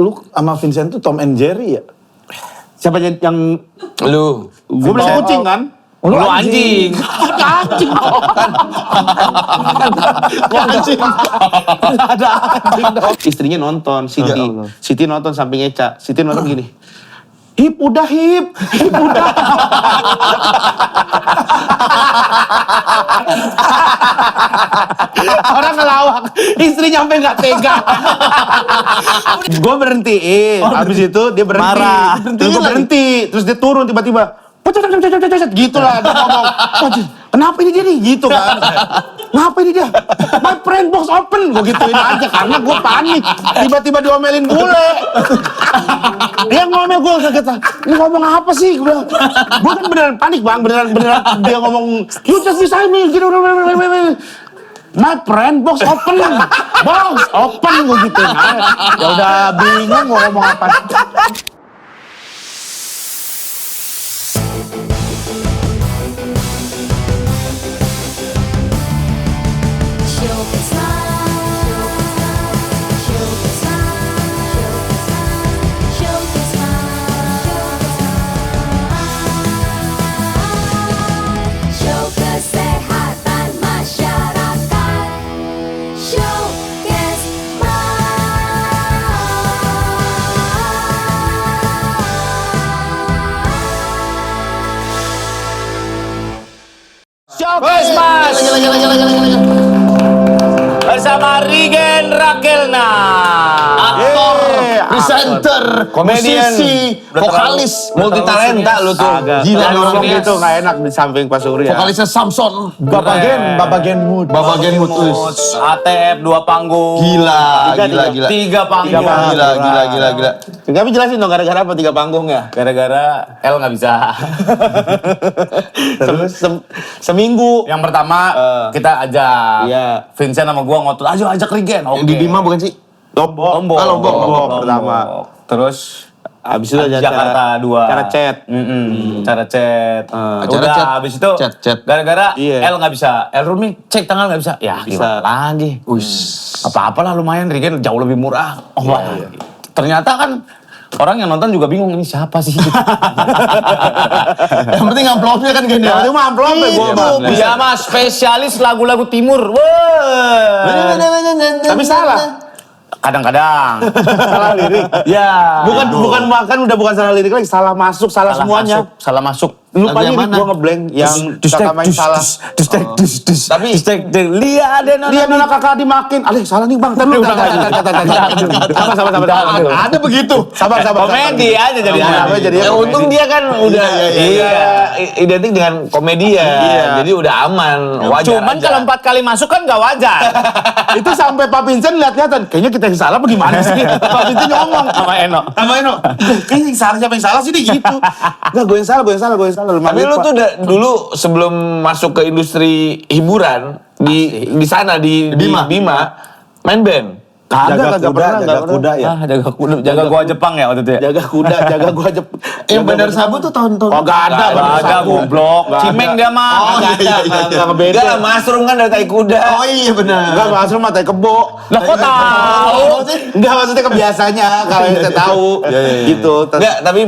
lu sama Vincent tuh Tom and Jerry ya? Siapa yang Lu. gue bilang kucing kan? Lu anjing. Anjing. Anjing. Ada anjing dong. Istrinya nonton, Siti. Siti nonton samping Eca. Siti nonton gini. Hip udah. Orang ngelawak, istrinya sampai nggak tega. Gue berhentiin, habis itu dia berhenti. Marah. Terus gue berhenti, terus dia turun tiba-tiba. Gitu lah, dia ngomong. Kenapa ini dia nih? Gitu kan. Kenapa ini dia? My friend box open. Gue gituin aja karena gue panik. Tiba-tiba diomelin bule. Dia ngomel, gue kaget. Ini ngomong apa sih? Gue bilang, gue kan beneran panik bang. Beneran dia ngomong, you just decide me. Gitu. My friend box open. Box open. Gue gituin aja. Ya udah bingung mau ngomong apa. Showcase Mas. Bersama Rigen Rakelna. Aktor, presenter, komedian, musisi, vokalis, multitalenta lu tuh. Gila ngomong gitu nggak enak di samping Pak Surya. Vokalisnya Samson. Babagen Mood. Babagen Mutus. ATF 2 panggung. Gila. 3 panggung. Gila. Tapi jelasin dong gara-gara apa 3 panggung ya? Gara-gara L nggak bisa. Terus seminggu. Yang pertama kita ajak Iya. Vincent sama gua ngotot, ayo ajak Rigen. Oke. Di Bima bukan sih? Lombok pertama. Terus Habis itu aja Jakarta 2. Cara chat. Cara chat. Acara Udah chat. habis itu Chat. gara-gara Iya. L nggak bisa. L Rumi cek tanggal nggak bisa. Ya Bisa. gimana lagi. Apa-apa lah lumayan Rigen jauh lebih murah. Ternyata kan orang yang nonton juga bingung ini siapa sih? Yang penting amplopnya kan gini. Yang penting mah amplopnya gua mah. Dia mah spesialis lagu-lagu timur. Wah. Tapi salah. Kadang-kadang. Salah lirik. Ya. Bukan udah bukan salah lirik lagi, salah masuk, salah semuanya. Salah masuk. Lupa Lagu yang lirik mana? gua ngeblank yang kakak main salah. Tapi Lihat deh Dia nolak kakak dimakin. Alih, salah nih Bang. Terus Sabar. ada begitu. Sabar. komedi aja jadi Apa jadi Ya untung dia kan udah identik dengan komedian. Jadi udah aman. Wajar. Cuman kalau 4 kali masuk kan gak wajar. Itu sampai Pak Vincent lihat-lihatan. Kayaknya kita yang salah apa gimana sih? Pak Vincent ngomong sama Eno. Kayaknya yang salah siapa yang salah sih dia gitu. Enggak, gue yang salah. Tapi lu tuh dulu sebelum masuk ke industri hiburan di sana di Bima main band. Jaga kuda ya. Jaga gua Jepang ya waktu itu ya. Jaga gua aja. Yang Bandar Sabu tuh tahun-tahun. Oh, gak ada. Ada goblok. Cimeng dia mah. Enggak ngebeda. Enggak lah, mushroom kan dari tai kuda. Oh iya benar. Enggak masuk mah tai kebo. Lah kok tahu? Enggak maksudnya kebiasanya kalau yang saya tahu. Gitu. Enggak, tapi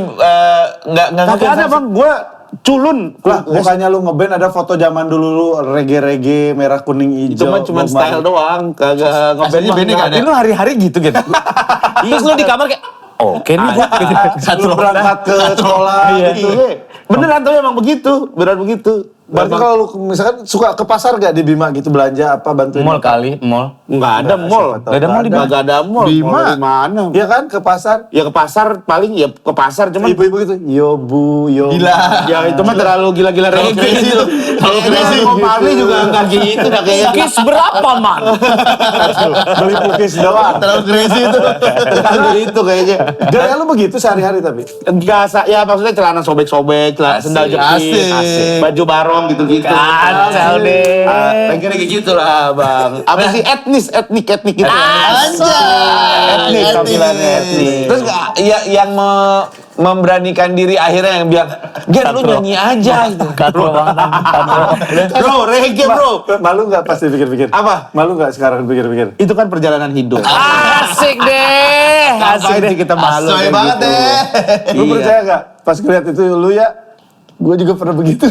enggak Tapi ada Bang, gua culun. Lah, bukannya lu ngeband ada foto zaman dulu lu reggae merah kuning hijau. Itu mah cuma style doang, kagak ngeband Aslinya bandnya nggak ada. Lu hari-hari gitu. Terus lu di kamar kayak oke nih gua. Lu berangkat ke sekolah gitu. Beneran tuh emang begitu, beneran begitu. Berarti kalau lu misalkan suka ke pasar gak di Bima gitu belanja apa bantuin? Mall kali, mall. Enggak ada mall. Nggak ada mall di Bima. Nggak ada mall. Bima. Mall di mana? Iya kan ke pasar. Ya ke pasar paling ya ke pasar cuman Ibu-ibu gitu. Yo bu, yo. Gila. ya itu mah terlalu gila-gila reggae itu. Kalau crazy mau Marley juga enggak gitu dah kayaknya. Kis berapa man? Beli pukis doang. Terlalu crazy itu. Terlalu itu kayaknya. Gaya lu begitu sehari-hari tapi. Enggak, ya maksudnya celana sobek-sobek, celana sendal jepit, asik. baju baron nongkrong gitu-gitu. Kacau deh. Reggae gitu lah bang. Apa sih etnik gitu. Etnik tampilannya etnik. Terus yang memberanikan diri akhirnya yang bilang, Gen lu nyanyi aja gitu. Katro banget. Bro, reggae bro. Malu nggak pasti pikir-pikir? Apa? Malu nggak sekarang pikir-pikir? Itu kan perjalanan hidup. Asik deh. Asik deh. kita malu. Asoy kayak banget gitu. deh. Lu percaya nggak? Pas ngeliat itu lu ya, gue juga pernah begitu.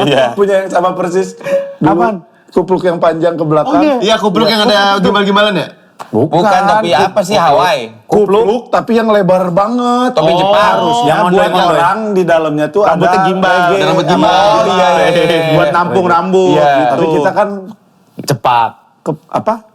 Iya. Punya yang sama persis. Apaan? Kupluk yang panjang ke belakang. Iya, kupluk yang ada gimbal-gimbalan ya? Bukan, tapi apa sih Hawaii? Kupluk tapi yang lebar banget. Topi Jepang. Harusnya Yang buat ondoy-ondoy. orang di dalamnya tuh Rambutnya ada gimbal. reggae. Ada rambut gimbal. Oh, iya, iya. Buat nampung rambut. Iya. Gitu. Tapi kita kan Cepat.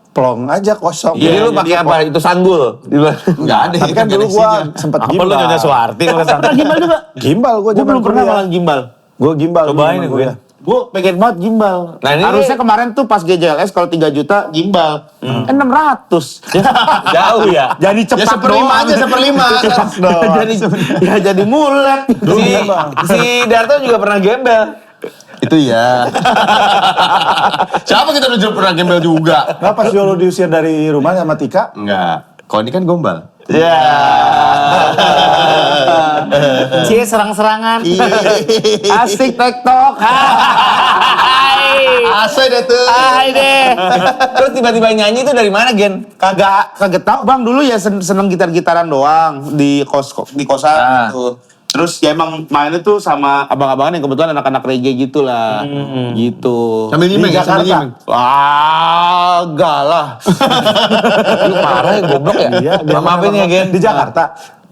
plong aja kosong. Jadi lu pakai apa? Itu sanggul. Enggak ada. Tapi kan dulu gua sempet Apa gimbal. lu Nyonya Suwarti? Pernah gimbal juga? Gimbal gua Gue zaman belum pernah kuliah. malah gimbal. Gua gimbal. Cobain dulu gue. zaman Gue pengen banget gimbal. Nah, ini- Harusnya kemarin tuh pas GJLS kalau 3 juta gimbal. 600. Jauh ya. Jadi Ya cepat seperlima doang. aja, seperlima. jadi mulet. Si Darto juga pernah gembel. Itu ya. Siapa kita udah pernah gembel juga? Nggak pas dulu diusir dari rumah sama Tika. Enggak. Kalau ini kan gombal. Ya. Cie serang-serangan. Asik TikTok. Hai. Asoy deh tuh. Hai deh. Terus tiba-tiba nyanyi itu dari mana, Gen? Kagak tahu Bang, dulu ya seneng gitar-gitaran doang di kosan gitu. Terus ya emang mainnya tuh sama abang-abangan yang kebetulan anak-anak reggae gitu lah. Gitu. Sambil nyimeng ya, sambil nyimeng. Enggak lah. Lu parah ya, goblok ya? Iya, dia Maafin ya, Gen. Di Jakarta.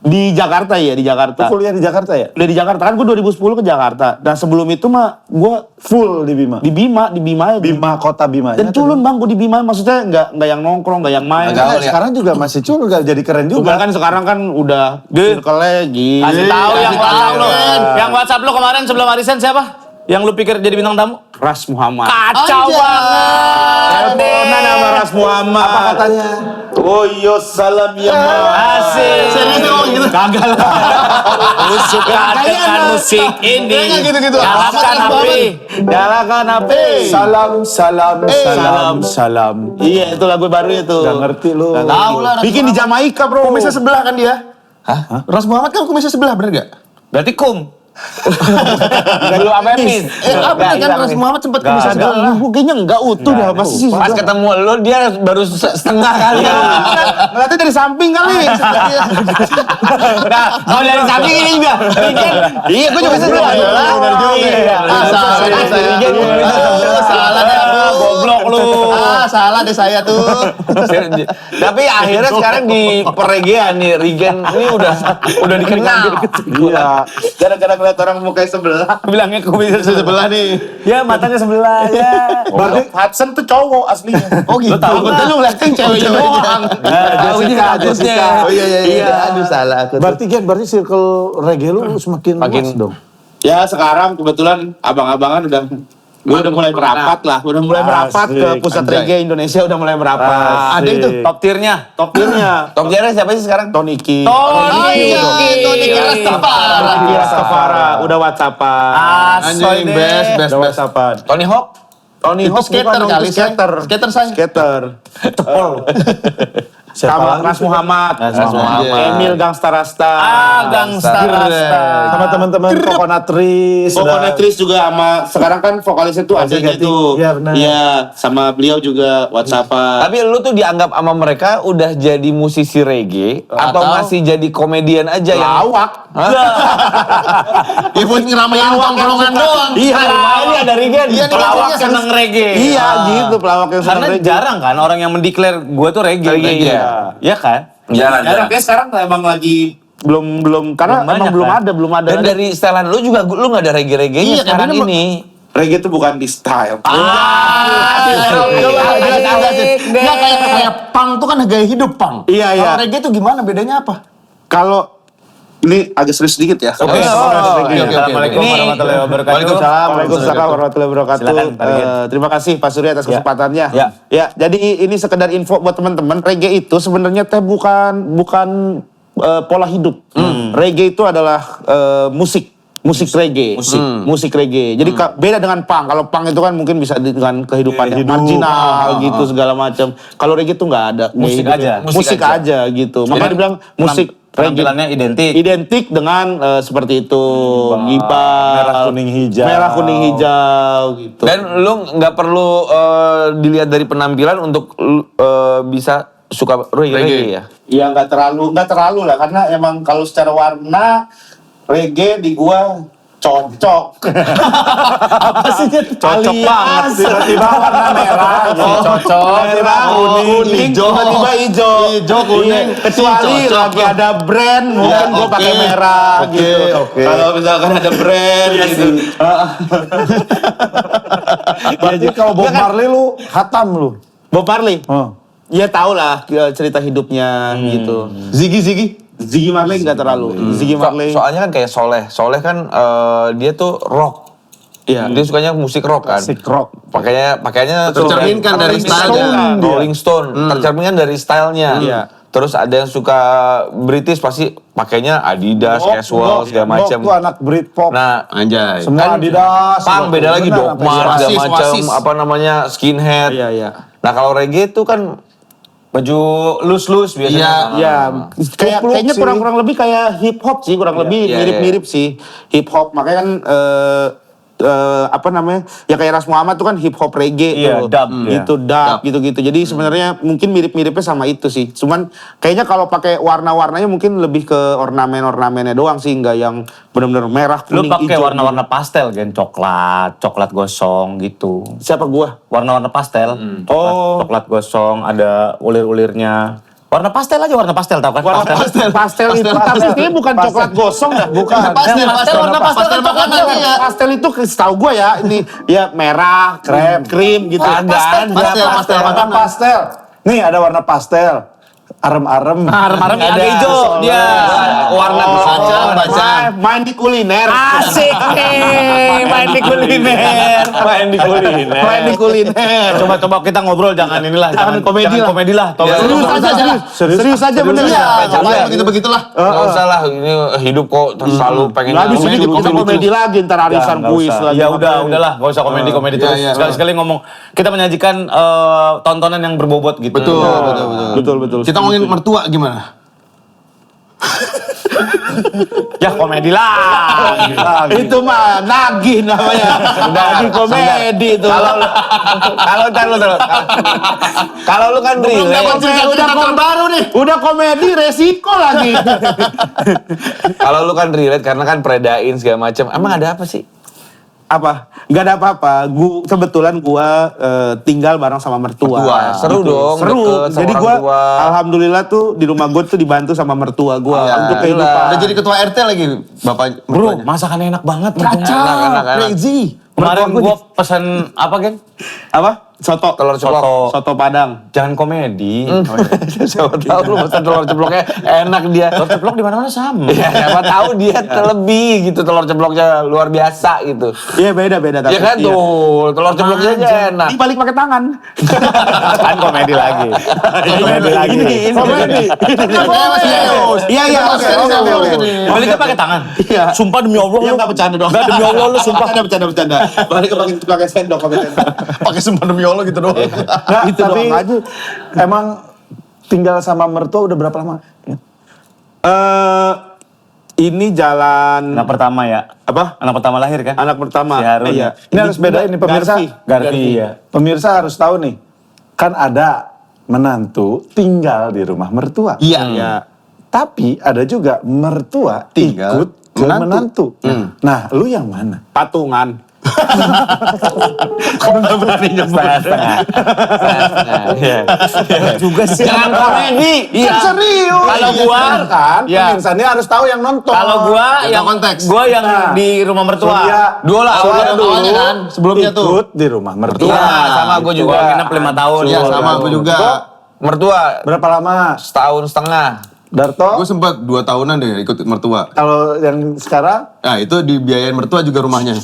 Di Jakarta ya, di Jakarta. Kuliah di Jakarta ya? Udah di Jakarta kan gue 2010 ke Jakarta. Dan sebelum itu mah gue Full di Bima. di Bima aja. Bima kota Bima. Dan culun Bang, gue di Bima maksudnya nggak yang nongkrong, nggak yang main. Gaul ya. Sekarang juga masih culun, jadi keren Juga juga. kan sekarang kan udah circle-nya gitu. Kasih tahu yang Kasih WhatsApp tahu, lu. Ren. Yang WhatsApp lu kemarin sebelum arisan siapa? Yang lu pikir jadi bintang tamu? Ras Muhammad. Kacau Anjay. banget. Teleponan sama Ras Muhammad. Apa katanya? Oh yo salam ya Asik. Serius dia ngomong gitu? Kagak lah. Lu suka dengan musik ini. Kayaknya gitu-gitu. Nyalakan Amat, api. Nyalakan api. Salam, salam, salam, salam. Iya itu lagu baru itu. Gak ngerti lu. Tahu lah. Bikin di Jamaika bro. Kumisnya sebelah kan dia? Hah? Ras Muhammad kan kumisnya sebelah, bener gak? Berarti kum. Dulu apa Mis? Apa kan Ras Muhammad sempat kumisnya Kagak, sebelah? gue kayaknya enggak utuh dah. Pasti sih. Pas ketemu lu dia baru setengah kali. Ngeliatnya dari samping kali. Nah, mau dari samping ini juga. Iya, gue juga sebelah. Bener juga. Iya. Salah deh saya. Rigen kumisnya sebelah. Salah deh aku. Goblok lu. Salah deh saya tuh. Tapi akhirnya sekarang di peregean nih Rigen ini udah dikenal. Iya. Gara-gara ngeliat orang mukanya sebelah. Bilangnya kumisnya Sebelah nih. Ya matanya sebelah ya. Berarti Hudson tuh cowok aslinya. Oh gitu. Gue tuh lu ngeliatin ceweknya doang. Jessica. Oh iya. Aduh salah aku. Berarti Gen, berarti circle reggae lu semakin luas dong. Ya sekarang kebetulan abang-abangan udah mulai merapat lah. Udah mulai merapat ke Asik. pusat Anjay. reggae Indonesia udah mulai merapat. Ada itu. Top tiernya. Top tiernya. Top tier siapa sih sekarang? Tony Ki. Tony. Tony Rastafari. Tony Rastafari. Udah WhatsAppan. Anjing, best. Udah WhatsAppan. Tony Hawk. Tony Itu Hawk skater bukan, kali, itu skater. Skater, say. Skater. Cepol. Sama Ras Muhammad. Emil Gangsta Rasta. Gangsta Rasta. Sama teman-teman Coconutris. Coconutris juga sama sekarang kan vokalisnya tuh adanya ganti. tuh. Iya, benar. Iya, sama beliau juga WhatsAppan. Tapi lu tuh dianggap sama mereka udah jadi musisi reggae atau masih jadi komedian aja yang Lawak. Ya buat ngeramein tongkrongan doang. Iya, ini ada Rigen. Iya, nih, Pelawak maksudnya seneng reggae. Iya, gitu pelawak yang Karena seneng reggae. jarang kan orang yang mendeklar gue tuh reggae. Reggae, Iya. Iya kan? Jarang. Kayak sekarang emang lagi belum karena Belum banyak, emang kan? belum ada. Dan dari setelan lu juga lu nggak ada reggae-reggae-nya Iya, sekarang katanya ini. reggae itu bukan di style. Nggak kayak punk tuh kan gaya hidup punk. Iya, iya. Kalau reggae tuh gimana? Bedanya apa? Kalau ini agak serius sedikit ya. Oke. Assalamualaikum Ini- warahmatullahi wabarakatuh. Waalaikumsalam warahmatullahi wabarakatuh. Silakan, Pak Rigen. Terima kasih Pak Surya atas kesempatannya. Ya. Ya, jadi ini sekedar info buat teman-teman. Reggae itu sebenarnya teh bukan pola hidup. Reggae itu adalah musik musik reggae. Musik reggae. Jadi beda dengan punk. Kalau punk itu kan mungkin bisa dengan kehidupan yang marginal gitu segala macam. Kalau reggae tuh nggak ada. Musik Kayak aja. gitu. Musik aja gitu. Makanya dibilang musik reggae. Penampilannya identik. Identik dengan seperti itu. Gibal, merah, kuning, hijau. Merah, kuning, hijau gitu. Dan lu nggak perlu dilihat dari penampilan untuk bisa suka reggae ya. Iya nggak terlalu lah karena emang kalau secara warna reggae di gua cocok. Apa sih Cocok banget. Tiba-tiba warna merah. Cocok. Tiba-tiba kuning, tiba-tiba hijau. Hijau, kuning. Iya, kecuali Cocok. lagi ada brand mungkin gua pakai oke. merah gitu. Oke. Kalau misalkan ada brand gitu. Berarti kalau Bob Marley lu hatam lu. Bob Marley. Oh. Ya tau lah cerita hidupnya gitu. Ziggy. Ziggy Marley nggak terlalu. Ziggy Marley. Soalnya kan kayak Soleh kan dia tuh rock. Iya. Dia sukanya musik rock kan. Musik rock. Pakainya tuh Tercerminkan dari Rolling stylenya. Stone, Rolling Stone. Tercerminkan dari stylenya. Iya. Terus ada yang suka British pasti pakainya Adidas, casual segala macam. Rock tuh anak Britpop. Nah, Anjay. semua Adidas. punk beda lagi Benar, Dogma apa segala Oasis, macam Oasis. apa namanya skinhead. Iya, iya. Nah, kalau reggae itu kan Baju loose biasanya. Ya, kayaknya Kupluk sih. kurang lebih kayak hip hop sih, kurang lebih iya, mirip-mirip sih hip hop. Makanya kan apa namanya? Ya kayak Ras Muhammad tuh kan hip hop reggae Iya, tuh. dub, Gitu, dub gitu-gitu. Jadi sebenarnya mungkin mirip-miripnya sama itu sih. Cuman kayaknya kalau pakai warna-warnanya mungkin lebih ke ornamen-ornamennya doang sih, nggak yang benar-benar merah, Lu kuning, pakai hijau. warna-warna pastel kan, coklat gosong gitu. Siapa gua? Warna-warna pastel. Oh. Coklat gosong, ada ulir-ulirnya. Warna pastel aja, warna pastel tau kan? Warna pastel itu, tapi kayaknya bukan coklat gosong dah. Bukan. Pastel, warna pastel kan makanan coklat. ya. Pastel itu setahu gue ya, ini ya merah, krim gitu. Pastel, Warna pastel. Nih ada warna pastel. Arem-arem. Arem-arem agak hijau dia. warna Baca. Main di kuliner. Asik nih, main di kuliner. main di kuliner. Main di kuliner. Coba kita ngobrol, jangan inilah. Jangan komedi lah. komedi lah. Ya, Serius aja, serius aja bener Iya, ya. ngapain begitu-begitulah. Nggak usah lah, ini hidup kok selalu pengen Lah di sini lucu, kita lucu. komedi lagi, ntar arisan Nggak kuis usah. lagi. Ya udahlah, nggak usah komedi terus. iya. Sekali-sekali ngomong, kita menyajikan tontonan yang berbobot gitu. Betul. Kita ngomongin mertua gimana? Ya komedi lah. Itu mah nagih namanya. Nagih komedi itu. Kalau lu kan Belum dapat relate, cerita terbaru nih. Udah komedi resiko lagi. kalau lu kan relate karena kan predain segala macam. Emang ada apa sih? Apa? Gak ada apa-apa. Kebetulan gua tinggal bareng sama mertua. Mertua. Seru dong, Seru. deket sama Jadi orang gua tua. alhamdulillah tuh di rumah gua tuh dibantu sama mertua gua untuk kehidupan. Udah jadi ketua RT lagi bapak Bro, masakannya enak banget. Enak. Crazy. Kemarin gua pesan apa kan? Apa? Soto. Telur ceplok. Soto Padang. Jangan komedi. Siapa tahu lu pesan telur ceploknya enak dia. Telur ceplok di mana-mana sama. Ya, siapa tahu dia terlebih gitu telur ceploknya luar biasa gitu. Iya beda tapi. Ya kan iya. tuh, telur ceploknya aja enak. Dibalik pakai tangan. Kan komedi lagi. Komedi lagi. Komedi. Iya oke. Baliknya pakai tangan. Iya. Sumpah demi Allah Iya lu. nggak bercanda dong. Nggak, demi Allah lu sumpah. Bercanda. Balik pakai sendok, Pakai sumpah demi Allah gitu doang. Nggak, Itu tapi doang aja. emang tinggal sama mertua udah berapa lama? Ini jalan Anak pertama ya. apa? Anak pertama lahir kan? Anak pertama. Si Harun. Iya. Ini harus bedain nih pemirsa. Garfi ya. Pemirsa harus tahu nih, kan ada menantu tinggal di rumah mertua. Iya. Tapi ada juga mertua Tinggal ikut ke menantu. Nah, lu yang mana? Patungan. Juga sih. Jangan komedi. Iya. Serius. Kalau gua kan, ya. pemirsa ini harus tahu yang nonton. Kalau gua Yang yang konteks. gua yang di rumah mertua. Surya, Dua lah, Surya awalnya dulu awalnya kan, sebelumnya tuh. ikut di rumah mertua. Iya, sama gue juga. Gua nginep 5 tahun. Iya sama aku juga. Mertua Berapa lama? setahun setengah. Darto? Gue sempat 2 tahunan deh ikut mertua. Kalau yang sekarang Nah itu dibiayain mertua juga rumahnya.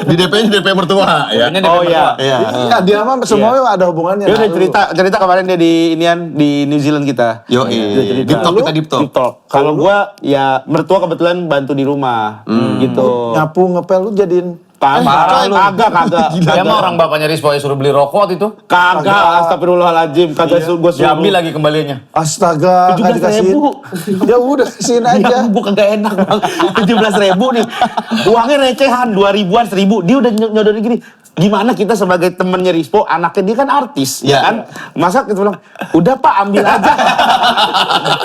Di DP-nya DP mertua ya. Ini Oh DP iya. Iya. Iya, dia mah semuanya ada hubungannya. Dia udah Lalu. cerita kemarin dia di New Zealand kita. Yo, deep talk kita deep talk. Deep talk. Kalau gua ya mertua kebetulan bantu di rumah gitu. Nyapu ngepel lu jadiin Kagak. Dia mah orang bapaknya Rispo ya suruh beli rokok waktu itu. Kagak, astagfirullahaladzim. Kagak gua suruh. Diambil lagi kembaliannya. astaga, nggak 17.000. dikasihin. Ya udah kasihin aja. Ya, bukan gak enak bang. 17.000 nih. Uangnya recehan, 2.000-an, 1.000. Dia udah nyodorin gini. Gimana kita sebagai temennya Rispo, anaknya dia kan artis, Iya. ya kan? Masa kita bilang, udah Pak ambil aja.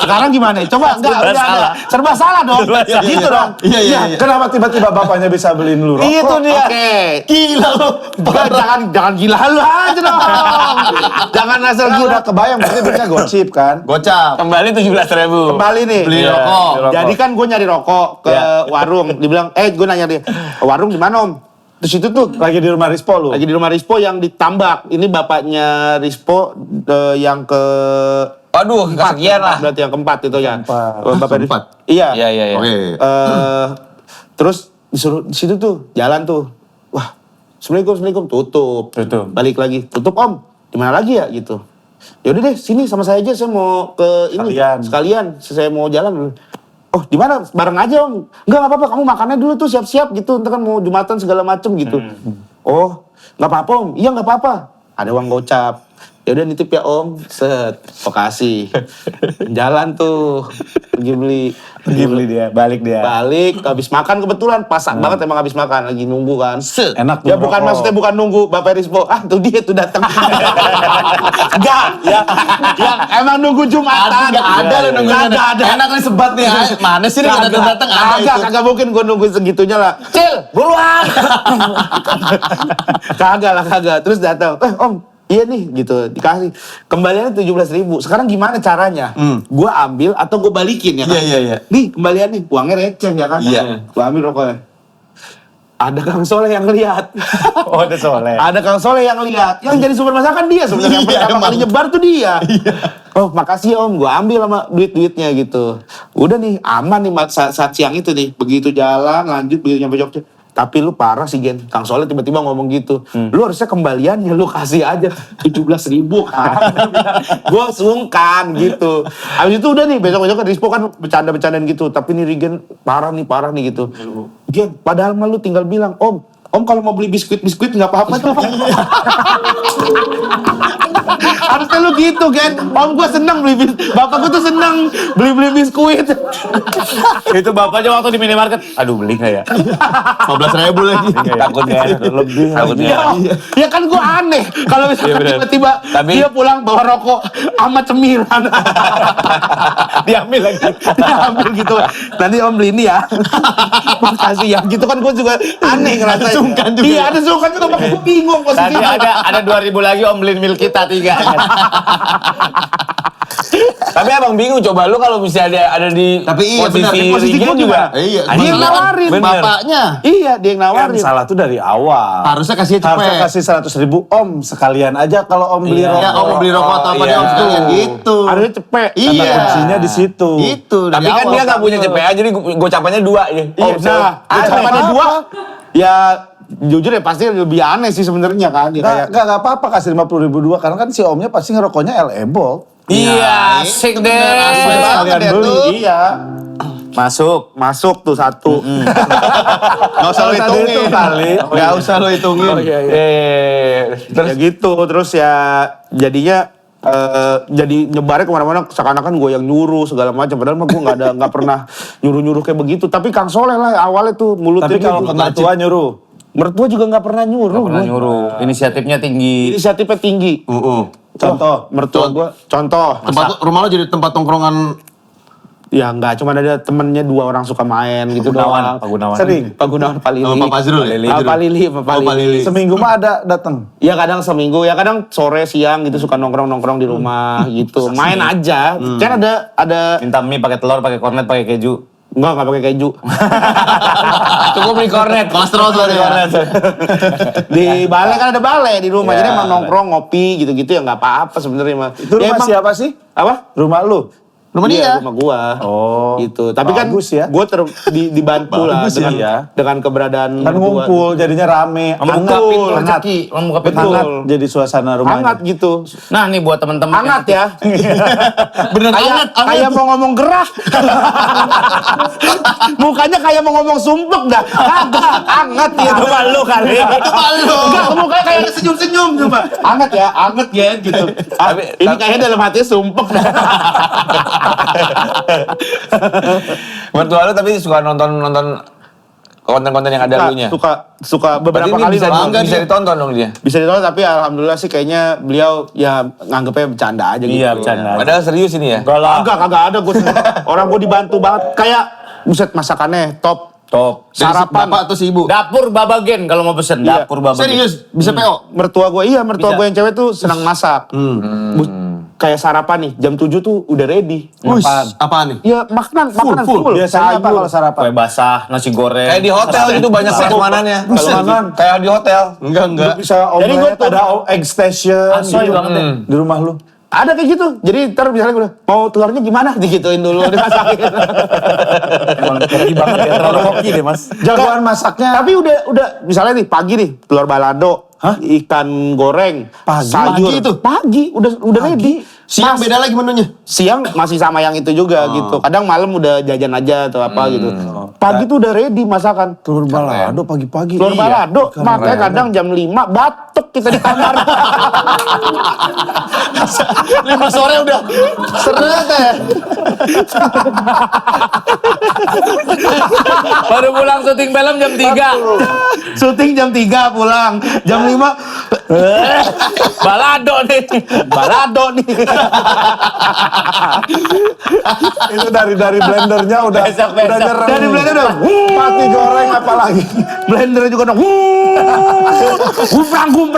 Sekarang gimana? Coba enggak, udah ada. Serba salah dong. Gitu dong. Iya. Kenapa tiba-tiba bapaknya bisa beliin lu rokok? Itu dia. Oke. Gila lu. Jangan gila lu aja dong. Jangan asal Kan gila. udah kebayang, berarti belinya gocip kan? Gocap. Kembali 17.000. Kembali nih. Beli Iya. rokok. Jadi kan gue nyari rokok ke warung. Dibilang, gue nanya dia, warung di mana om? Terus itu tuh Lagi di rumah Rispo lu? lagi di rumah Rispo yang di Tambak. Ini bapaknya Rispo yang ke Waduh, kesekian lah. berarti yang keempat itu ya. Bapak Keempat? Iya. Iya. Oke. Terus disuruh di situ tuh jalan tuh. Wah, assalamualaikum, tutup. Balik lagi, tutup om. Di mana lagi ya gitu. Ya udah deh, sini sama saya aja. Saya mau ke ini sekalian. Saya mau jalan. Oh, di mana? Bareng aja om. Enggak apa-apa. Kamu makannya dulu tuh siap-siap gitu. Ntar kan mau jumatan segala macem gitu. Oh, nggak apa-apa om. Iya nggak apa-apa. Ada uang gocap. Ya udah nitip ya om. Set, makasih. Jalan tuh. Pergi beli dia, balik dia. balik habis makan kebetulan pasak banget emang habis makan lagi nunggu kan. Enak Ya tuh bukan rokok. maksudnya bukan nunggu Bapak Rispo. Tuh dia tuh datang. Enggak, ya emang nunggu Jumatan. Nggak ada lo nungguin. Kagak ada. Enak nih sebat nih. Mana sih nih datang ada itu. Kagak mungkin gue nungguin segitunya lah. Cil, buruan. Kagak. Terus datang. Om, iya nih gitu dikasih kembaliannya 17.000. Sekarang gimana caranya? Gua ambil atau gue balikin ya kan? Iya. Nih kembalian nih uangnya receh ya kan? Iya. Gua ambil rokoknya. Ada Kang Soleh yang lihat. Oh, ada Soleh. Ada Kang Soleh yang lihat. Yang jadi sumber masakan dia sebenarnya. Yang pertama kali nyebar tuh dia. Oh makasih ya om, gua ambil sama duitnya gitu. Udah nih aman nih saat siang itu nih. Begitu jalan lanjut begitu nyampe Jogja. Tapi lu parah sih Gen, Kang Soleh tiba-tiba ngomong gitu. Lu harusnya kembalian ya lu kasih aja 17.000 kan. Gue sungkan gitu. Habis itu udah nih besok-besok kan Rispo kan bercanda-bercandaan gitu. Tapi nih Regen parah nih gitu. Gen, padahal mah lu tinggal bilang, Om kalau mau beli biskuit nggak apa-apa tuh. Harusnya lu gitu kan. Om gue seneng beli biskuit. Bapak gue tuh seneng beli biskuit. Itu bapaknya waktu di minimarket. Aduh beli nggak ya? 15.000 lagi. Takutnya lebih. Ya kan gue aneh kalau misalkan tiba-tiba dia pulang bawa rokok sama cemilan. Diambil lagi. Diambil gitu. Nanti om beli ini ya. Makasih ya. Gitu kan gue juga aneh ngerasa. Sungkan juga. Iya ada sungkan juga. Makanya gue bingung Tadi posisinya. ada 2.000 lagi om beliin mil kita 3. Tapi abang bingung coba lu kalau misalnya ada di Tapi iya, benar. posisi Posisi Regen gua juga. gimana? Iya. Dia yang nawarin. Bapaknya. Iya dia yang Kan nawarin. salah tuh dari awal. Harusnya kasih Harusnya cepet. kasih 100.000 om sekalian aja kalau om beli rokok. Ya om mau beli rokok atau apa Iya. dia om sekalian gitu. Harusnya cepet. Iya. Karena kuncinya di situ. Itu dari Tapi kan awal. dia nggak punya CPA jadi gocapannya 2 ya. Iya, nah, gocapannya 2, ya jujur ya pasti lebih aneh sih sebenarnya kan. Ya, kayak, Nggak apa-apa kasih 50.000 dua karena kan si omnya pasti ngerokoknya L-Able. Iya, asik deh. Sekalian ya beli. tuh. iya. Masuk tuh 1. Nggak usah lo Tadi hitungin. itu kali. Nggak usah lo hitungin. Terus ya gitu, terus ya jadinya jadi nyebarnya kemana-mana seakan-akan gue yang nyuruh segala macam. Padahal mah gue nggak pernah nyuruh-nyuruh kayak begitu. Tapi Kang Soleh lah awalnya tuh mulutnya. Tapi kalau gitu. ke mertua nyuruh. Mertua juga nggak pernah nyuruh. Pernah nyuruh. Inisiatifnya tinggi. Inisiatifnya tinggi. Contoh. Mertua gue, contoh. Rumah lo jadi tempat tongkrongan. Ya nggak, cuma ada temennya 2 orang suka main gitu doang. Pak Gunawan. Sering. Pak Gunawan, Pak Lili. Sama Pak Fazrul ya? Pak Lili. Oh, Pak Lili. Seminggu mah ada datang. Ya kadang seminggu, ya kadang sore siang gitu suka nongkrong di rumah gitu. Main aja. Kan ada Minta mie pakai telur, pakai kornet, pakai keju. enggak pakai keju. Cukup beli kornet. Kolesterol soalnya. Di balai kan ada balai di rumah. Ya. Jadi emang nongkrong ngopi gitu-gitu ya nggak apa-apa sebenarnya mah. Itu Ya rumah emang- siapa sih? Apa? Rumah lu. Rumah Iya, dia. rumah gua. Oh. Gitu. Tapi Bagus kan ya. gua dibantu lah Bagus ya. dengan keberadaan Kan mertua. ngumpul, jadinya rame, Membuka pintu hangat, rezeki, membuka pintu. Betul. hangat jadi suasana rumahnya. Hangat gitu. Nah, nih buat teman-teman Hangat ya. Bener Kayak mau ngomong gerah. Mukanya kayak mau ngomong sumpek dah. Kagak, hangat ya. Itu malu kali. Itu malu. Enggak, mukanya kayak ada senyum-senyum coba. Hangat ya gitu. Ini kayaknya dalam hatinya sumpek dah. Mertua lu tapi suka nonton konten-konten yang ada lunya. Suka Berarti beberapa ini kali bisa, nonton. bisa ditonton dong dia. Bisa ditonton tapi alhamdulillah sih kayaknya beliau ya nganggepnya bercanda aja gitu. Iya, bercanda. Padahal serius ini ya. Enggak lah. Kagak ada gue. Orang gue dibantu banget. Kayak buset masakannya top. Top. Dari si Sarapan. bapak atau si ibu? Dapur Babagen kalau mau pesen. Iya. Dapur Babagen. Serius, bisa PO? Mertua gue Bisa. mertua gue yang cewek tuh senang masak. Kayak sarapan nih, jam 7 tuh udah ready. Wih, apaan nih? Ya makanan full. Biasanya apa Sayur. kalau sarapan? Kue basah, nasi goreng. Kayak di hotel itu banyak prasmanannya. Prasmanan. Kayak di hotel. Enggak. Lu bisa Jadi gua omelet, tuh- ada egg station Asoy gitu banget ya. di rumah lu. Ada kayak gitu. Jadi ntar misalnya gue mau telurnya gimana? Digituin dulu, dimasakin. Emang hoki banget ya, terlalu hoki deh mas. Jagoan masaknya. Tapi udah misalnya nih pagi nih telur balado, ikan goreng, Pagi? sayur. Pagi itu? Pagi udah ready. Siang beda lagi menunya? Siang masih sama yang itu juga gitu. Kadang malam udah jajan aja atau apa gitu. Pagi tuh udah ready masakan. Telur balado pagi-pagi. Telur balado, makanya kadang jam 5 batuk kita di kamar. 5 sore udah seret ya. Baru pulang syuting film jam 3. Syuting jam 3 pulang. Jam 5 Balado nih. balado nih. Itu dari blendernya udah Besok. nyereng. Dari blender udah Pati goreng apalagi. blender juga dong.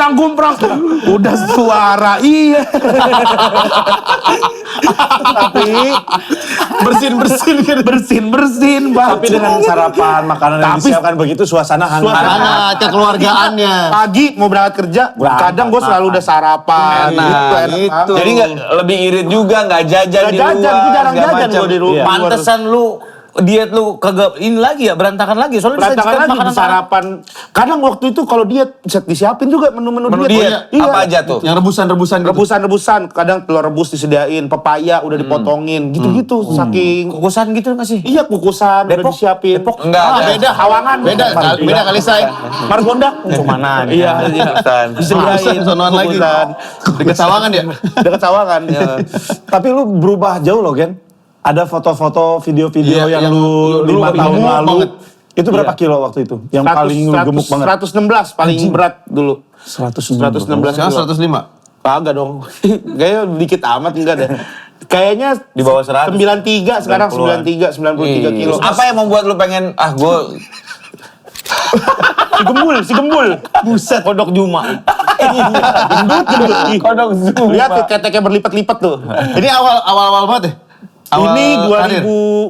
Gumprang. Udah suara iya. Tapi bersin, Bang. Tapi dengan sarapan makanan yang Tapi- disiapkan begitu suasana hangat. Hangat, kekeluargaannya. Pagi mau berangkat kerja, kadang gue selalu udah sarapan. Enak. Enak banget. Jadi nggak lebih irit juga, nggak jajan Nggak di jajan, luar. gue jarang segala jajan macam. gue di rumah. Pantesan lu diet lu kagak ini lagi ya, berantakan lagi. Soalnya Berantakan disajikan lagi makanan sarapan. Kadang waktu itu kalau diet bisa disiapin juga menu-menu Menu diet. diet, apa aja tuh? Yang rebusan gitu. Rebusan, kadang telur rebus disediain, pepaya udah dipotongin, gitu-gitu. Saking kukusan gitu nggak sih? iya kukusan udah Depok? disiapin. Enggak, Ah, enggak. beda Hawangan. Beda kali say. Margonda. Cumanan. Iya, Kukusan. disediain Sonoan lagi. kukusan. Deket Sawangan ya? Dekat Sawangan. Ya. Tapi lu berubah jauh loh, Gen. Ada foto-foto, video-video Iya, yang yang lu dulu 5 tahun gemuk lalu. banget. Itu berapa kilo waktu itu? Yang paling lu gemuk banget? 116 paling berat dulu. 116. 116 Sekarang kilo. 105. Kagak dong. Kayaknya dikit amat enggak deh. Kayaknya Di bawah 100. 93 sekarang 93 kilo. Apa yang membuat lu pengen gue Si gembul. Buset. Kodok Juma. Kodok zoom. Lihat tuh keteknya berlipat-lipat tuh. Ini awal banget ya? Awal Ini karir?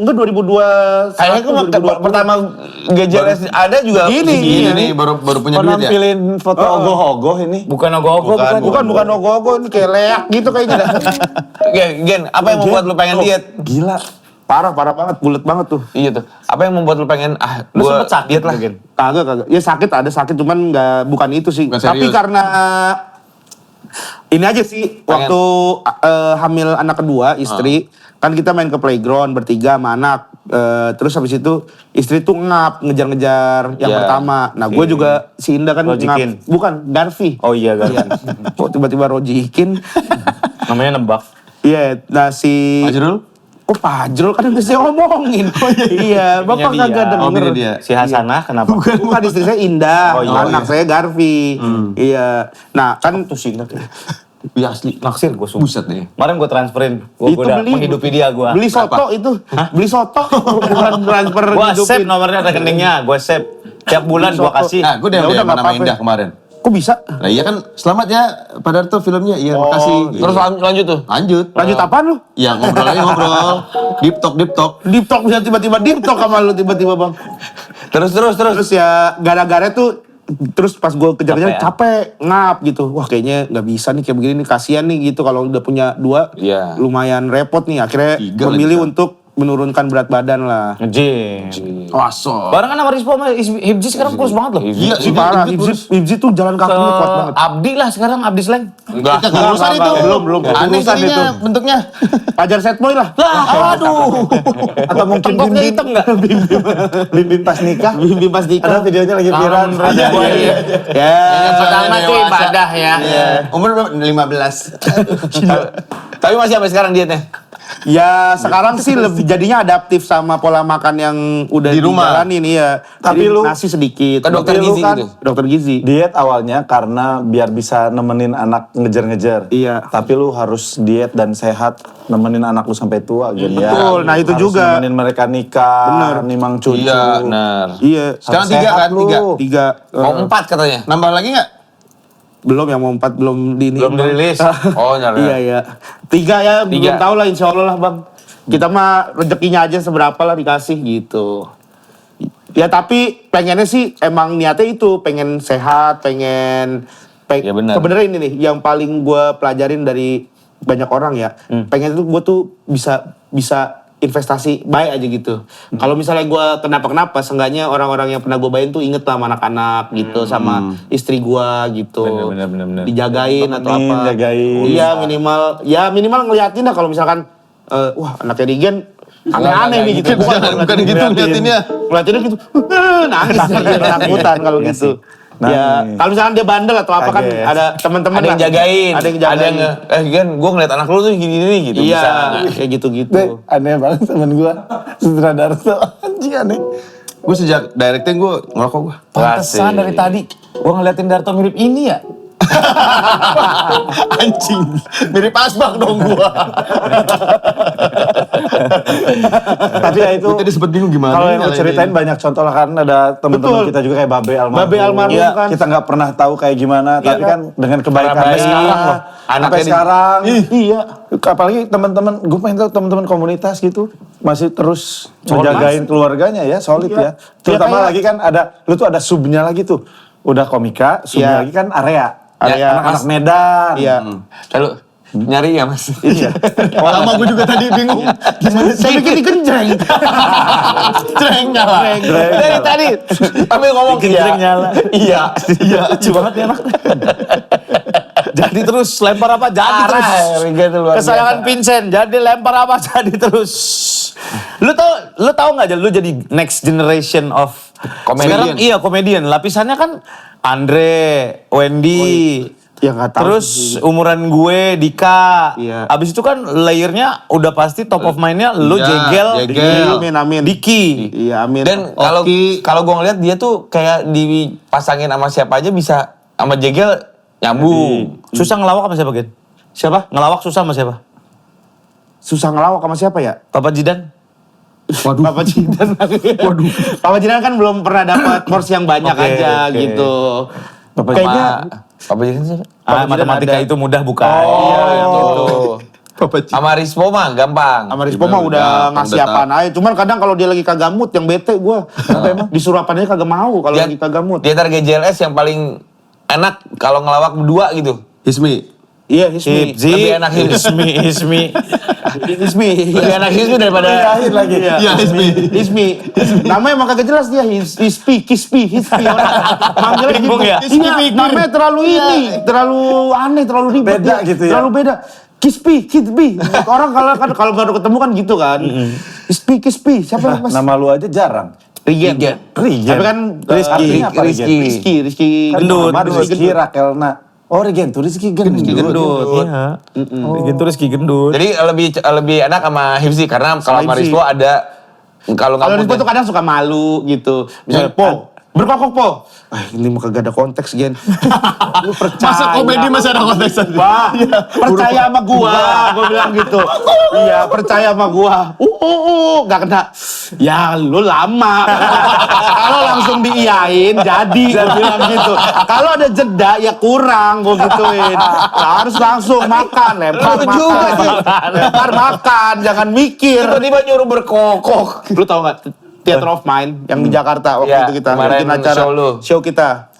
2000 kayaknya gue pertama GJLS ada juga Ini. Ini nih baru punya duit ya? Nampilin foto ogoh-ogoh ini. Bukan ogoh-ogoh, Bukan ogoh-ogoh, ini kayak leak gitu kayaknya dah. Gen, apa yang membuat lu pengen diet? Gila. Parah banget, bulet banget tuh. Iya tuh. Apa yang membuat lu pengen Lu gue sempet sakit diet lah. mungkin? Kagak. Ya sakit ada sakit cuman bukan itu sih. Nggak Tapi serius. karena ini aja sih waktu hamil anak kedua istri kan kita main ke playground bertiga sama anak. Terus habis itu istri tuh ngejar-ngejar yang Ya. pertama. Nah gue juga si Indah kan Rojikin. bukan Garfi. Oh iya kan. Kok tiba-tiba Rojikin. Namanya nebak. Iya, nah si Fajrul? Oh Fajrul kan udah saya omongin. Iya, Bapak Punya kagak dia. denger. Oh, punya dia. Si Hasanah kenapa? Bukan istri saya Indah, Oh, iya. anak saya Garfi. Iya. Nah, kan Tuh sih ingat ya. Iya asli. Naksir gue sumpah. Buset nih. Kemarin gue transferin. Gue itu udah menghidupi dia gue. Beli soto itu. Beli soto bukan transfer Gue hidupin. save nomornya rekeningnya. Gue save. Tiap bulan gue kasih. Nah, gue Ya udah udah, nggak nama apa-apa. Indah kemarin. Kok bisa? Nah iya kan, selamat ya Pak Darto filmnya. Iya, makasih. Terus lanjut tuh. Lanjut. Lanjut apaan lu? Ya ngobrol aja ngobrol. Deep talk. Deep talk bisa tiba-tiba deep talk sama lu tiba-tiba, Bang. Terus. Terus ya gara-gara tuh terus pas gue kejar-kejar capek, ngap gitu. Wah kayaknya nggak bisa nih kayak begini nih, kasihan nih gitu kalau udah punya 2 Iya. lumayan repot nih. Akhirnya 3 memilih lagi, untuk menurunkan berat badan lah. Nge-gym. Wasol. Barengan sama Rispo sama Hibji sekarang kurus banget loh. Iya, Sih parah, Hibzi tuh jalan kakinya kuat banget. Abdi lah sekarang, Abdi Sleng. Enggak. Kegurusan itu. Belum. Aneh Kegurusan jadinya itu. bentuknya. Pajar set boy lah. Lah, aduh. Atau mungkin Tengkoknya hitam nggak? Bim pas nikah. Bim pas nikah. Ada videonya lagi viral. Ada. Iya. Ya. Yang pertama tuh ibadah ya. Iya. Umur berapa? 15. Tapi masih sampai sekarang dietnya. Ya sekarang sih lebih jadinya adaptif sama pola makan yang udah Di rumah. dijalanin ya. Tapi Jadi lu- nasi sedikit. Ke dokter Tapi lu gizi kan gitu. Dokter gizi. Diet awalnya karena biar bisa nemenin anak ngejar-ngejar. Iya. Tapi lu harus diet dan sehat nemenin anak lu sampai tua gitu ya. Betul, nah itu Harus juga. nemenin mereka nikah, Bener. nimang cucu. Iya, Benar. Iya. Sekarang Harus 3 sehat kan? lu. 3. 3. Mau 4 katanya. Nambah lagi nggak? Belum yang mau 4 belum di ini. Belum dirilis. Oh, nyala. Iya. 3 ya, belum 3. tahu lah insya Allah lah bang. Kita mah rezekinya aja seberapa lah dikasih gitu. Ya tapi pengennya sih emang niatnya itu pengen sehat, Ya, benar. sebenarnya ini nih yang paling gue pelajarin dari banyak orang ya. Pengen itu gue tuh bisa investasi baik aja gitu. Kalau misalnya gue kenapa-kenapa, seenggaknya orang-orang yang pernah gue bayain tuh inget lah sama anak-anak gitu, sama istri gue gitu. Bener. Dijagain atau Temenin, apa. jagain. Iya minimal ngeliatin lah kalau misalkan wah anaknya Rigen aneh-aneh nih gitu. Bukan gitu ngeliatinnya. Ngeliatinnya gitu, nangis aja takutan kalau gitu. Ya, Nangis. kalau misalkan dia bandel atau apa kan Kaget. ada teman-teman Ada yang lah. jagain. Ada yang jagain. kan gue ngeliat anak lu tuh gini-gini gitu. Iya, Bisa. kayak gitu-gitu. Deh, aneh banget temen gua. Sutradara tuh anjing aneh. Gue sejak directing gue ngerokok gue. Pantesan dari tadi gua ngeliatin Darto mirip ini ya. Anjing. Mirip Asbak dong gue. Tapi ya itu Gue tadi sempet bingung gimana. kalau yang lu nyalain ceritain ini. banyak contoh lah kan ada teman-teman Betul. kita juga kayak Babe Almarhum. Babe Almarhum Iya, kan. Kita nggak pernah tahu kayak gimana, tapi kan dengan kebaikan Karena baik. sekarang loh. Anaknya Sampai di- sekarang. Iya. Apalagi teman-teman, gue pengen tahu teman-teman komunitas gitu masih terus menjagain keluarganya ya, solid Iya. ya. Terutama kayak- lagi kan lu tuh ada subnya lagi tuh. Udah komika, subnya Iya. lagi kan area. Area. Anak-anak Medan. Iya. Lalu nyari ya mas. Iya. Sama gue juga tadi bingung. Gimana Saya pikir digenjreng. Cereng nyala. Dari tadi sambil ngomong Genjreng nyala. Iya. Iya, lucu banget nih anak. Jadi terus lempar apa? Jadi terus. Rigen tuh luar Kesayangan biasa. Vincent. Jadi lempar apa? Jadi terus. Lu tahu nggak lu jadi next generation of Comedian. Sekarang iya komedian. Lapisannya kan Andre, Wendy. Ya nggak tahu. Terus umuran gue Dika. Iya. Abis itu kan layernya udah pasti top of mind-nya lu Iya, Jegel, Jegel. Amin. Diki. Iya amin. Dan kalau Oki. kalau gue ngeliat dia tuh kayak dipasangin sama siapa aja bisa sama Jegel nyambung. Susah ngelawak sama siapa, Gen? Siapa? Ngelawak susah sama siapa? Susah ngelawak sama siapa ya? Papa Jidan? Waduh. Papa Jidan. Waduh. Papa Jidan kan belum pernah dapat porsi yang banyak Oke, aja oke. gitu. Bapak Kayaknya Apa jadi siapa? Ah, Jidan matematika ada. itu mudah bukan? Oh, itu. Papa Cik. Sama Rispo mah gampang. sama Rispo mah Udah, udah udah ngasih tahu. apaan aja. Cuman kadang kalau dia lagi kagak mood yang bete gue. Disuruh apaan aja kagak mau kalau lagi kagak mood. Di antara GJLS yang paling enak kalau ngelawak berdua gitu. Hismi. Iya, Hismi. Hipzi, Lebih enak Hismi. Hismi. Lebih enak Hismi daripada Terakhir lagi. Iya, Hismi. Hismi. Namanya emang kagak jelas dia. Hispi, Kispi, Hispi. Orang manggilnya Bingung gitu. ya? Iya, namanya terlalu ini. Terlalu aneh, terlalu ribet. Beda dia. gitu ya? Terlalu beda. Kispi, Kispi. Orang kalau baru ketemu kan gitu kan. Hispi, Kispi. Siapa yang pas? Nama lu aja jarang. Rigen. Rigen. Tapi kan Rizky. artinya apa, Rizky. Rizky. Kan Gendut. Muhammad, Rizky, Rakelna. Oh Rigen tuh Rizky gendut. Gendut. Iya. Gitu Rizky gendut. Jadi lebih enak sama Hipsi karena kalau sama Hipsi. Rispo ada kalau Kalau nggak Rizky tuh kadang suka malu gitu. Misalnya, Po, berkokok Po. Ah, ini mah kagak ada konteks, Gen. Lu percaya. Masa komedi masih ada konteks aja? Wah, percaya sama gua bilang gitu. Iya, percaya sama gua. Gak kena. Ya, lu lama. Kalau langsung diiyain, jadi gua bilang gitu. Kalau ada jeda, ya kurang, gua gituin. Harus langsung makan, lempar Lu makan. juga sih. Lempar makan, jangan mikir. tiba-tiba nyuruh berkokok. Lu tau gak Theater of Mind yang di Jakarta waktu Iya, itu kita kemarin bikin acara show lu. show kita.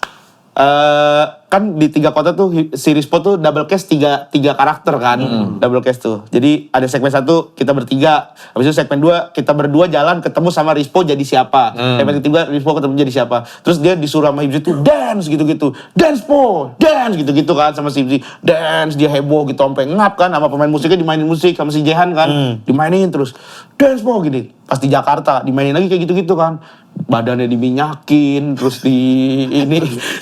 kan di 3 kota tuh si Rispo tuh double cast tiga karakter kan, double cast tuh. Jadi ada segmen 1 kita bertiga, habis itu segmen 2 kita berdua jalan ketemu sama Rispo jadi siapa. Segmen ketiga Rispo ketemu jadi siapa. Terus dia disuruh sama Hibzi tuh dance gitu-gitu, dance po, dance gitu-gitu kan sama si Hibzi, dance dia heboh gitu sampai ngap kan sama pemain musiknya dimainin musik sama si Jehan kan, dimainin terus dance po gini. Pas di Jakarta dimainin lagi kayak gitu-gitu kan. Badannya diminyakin, terus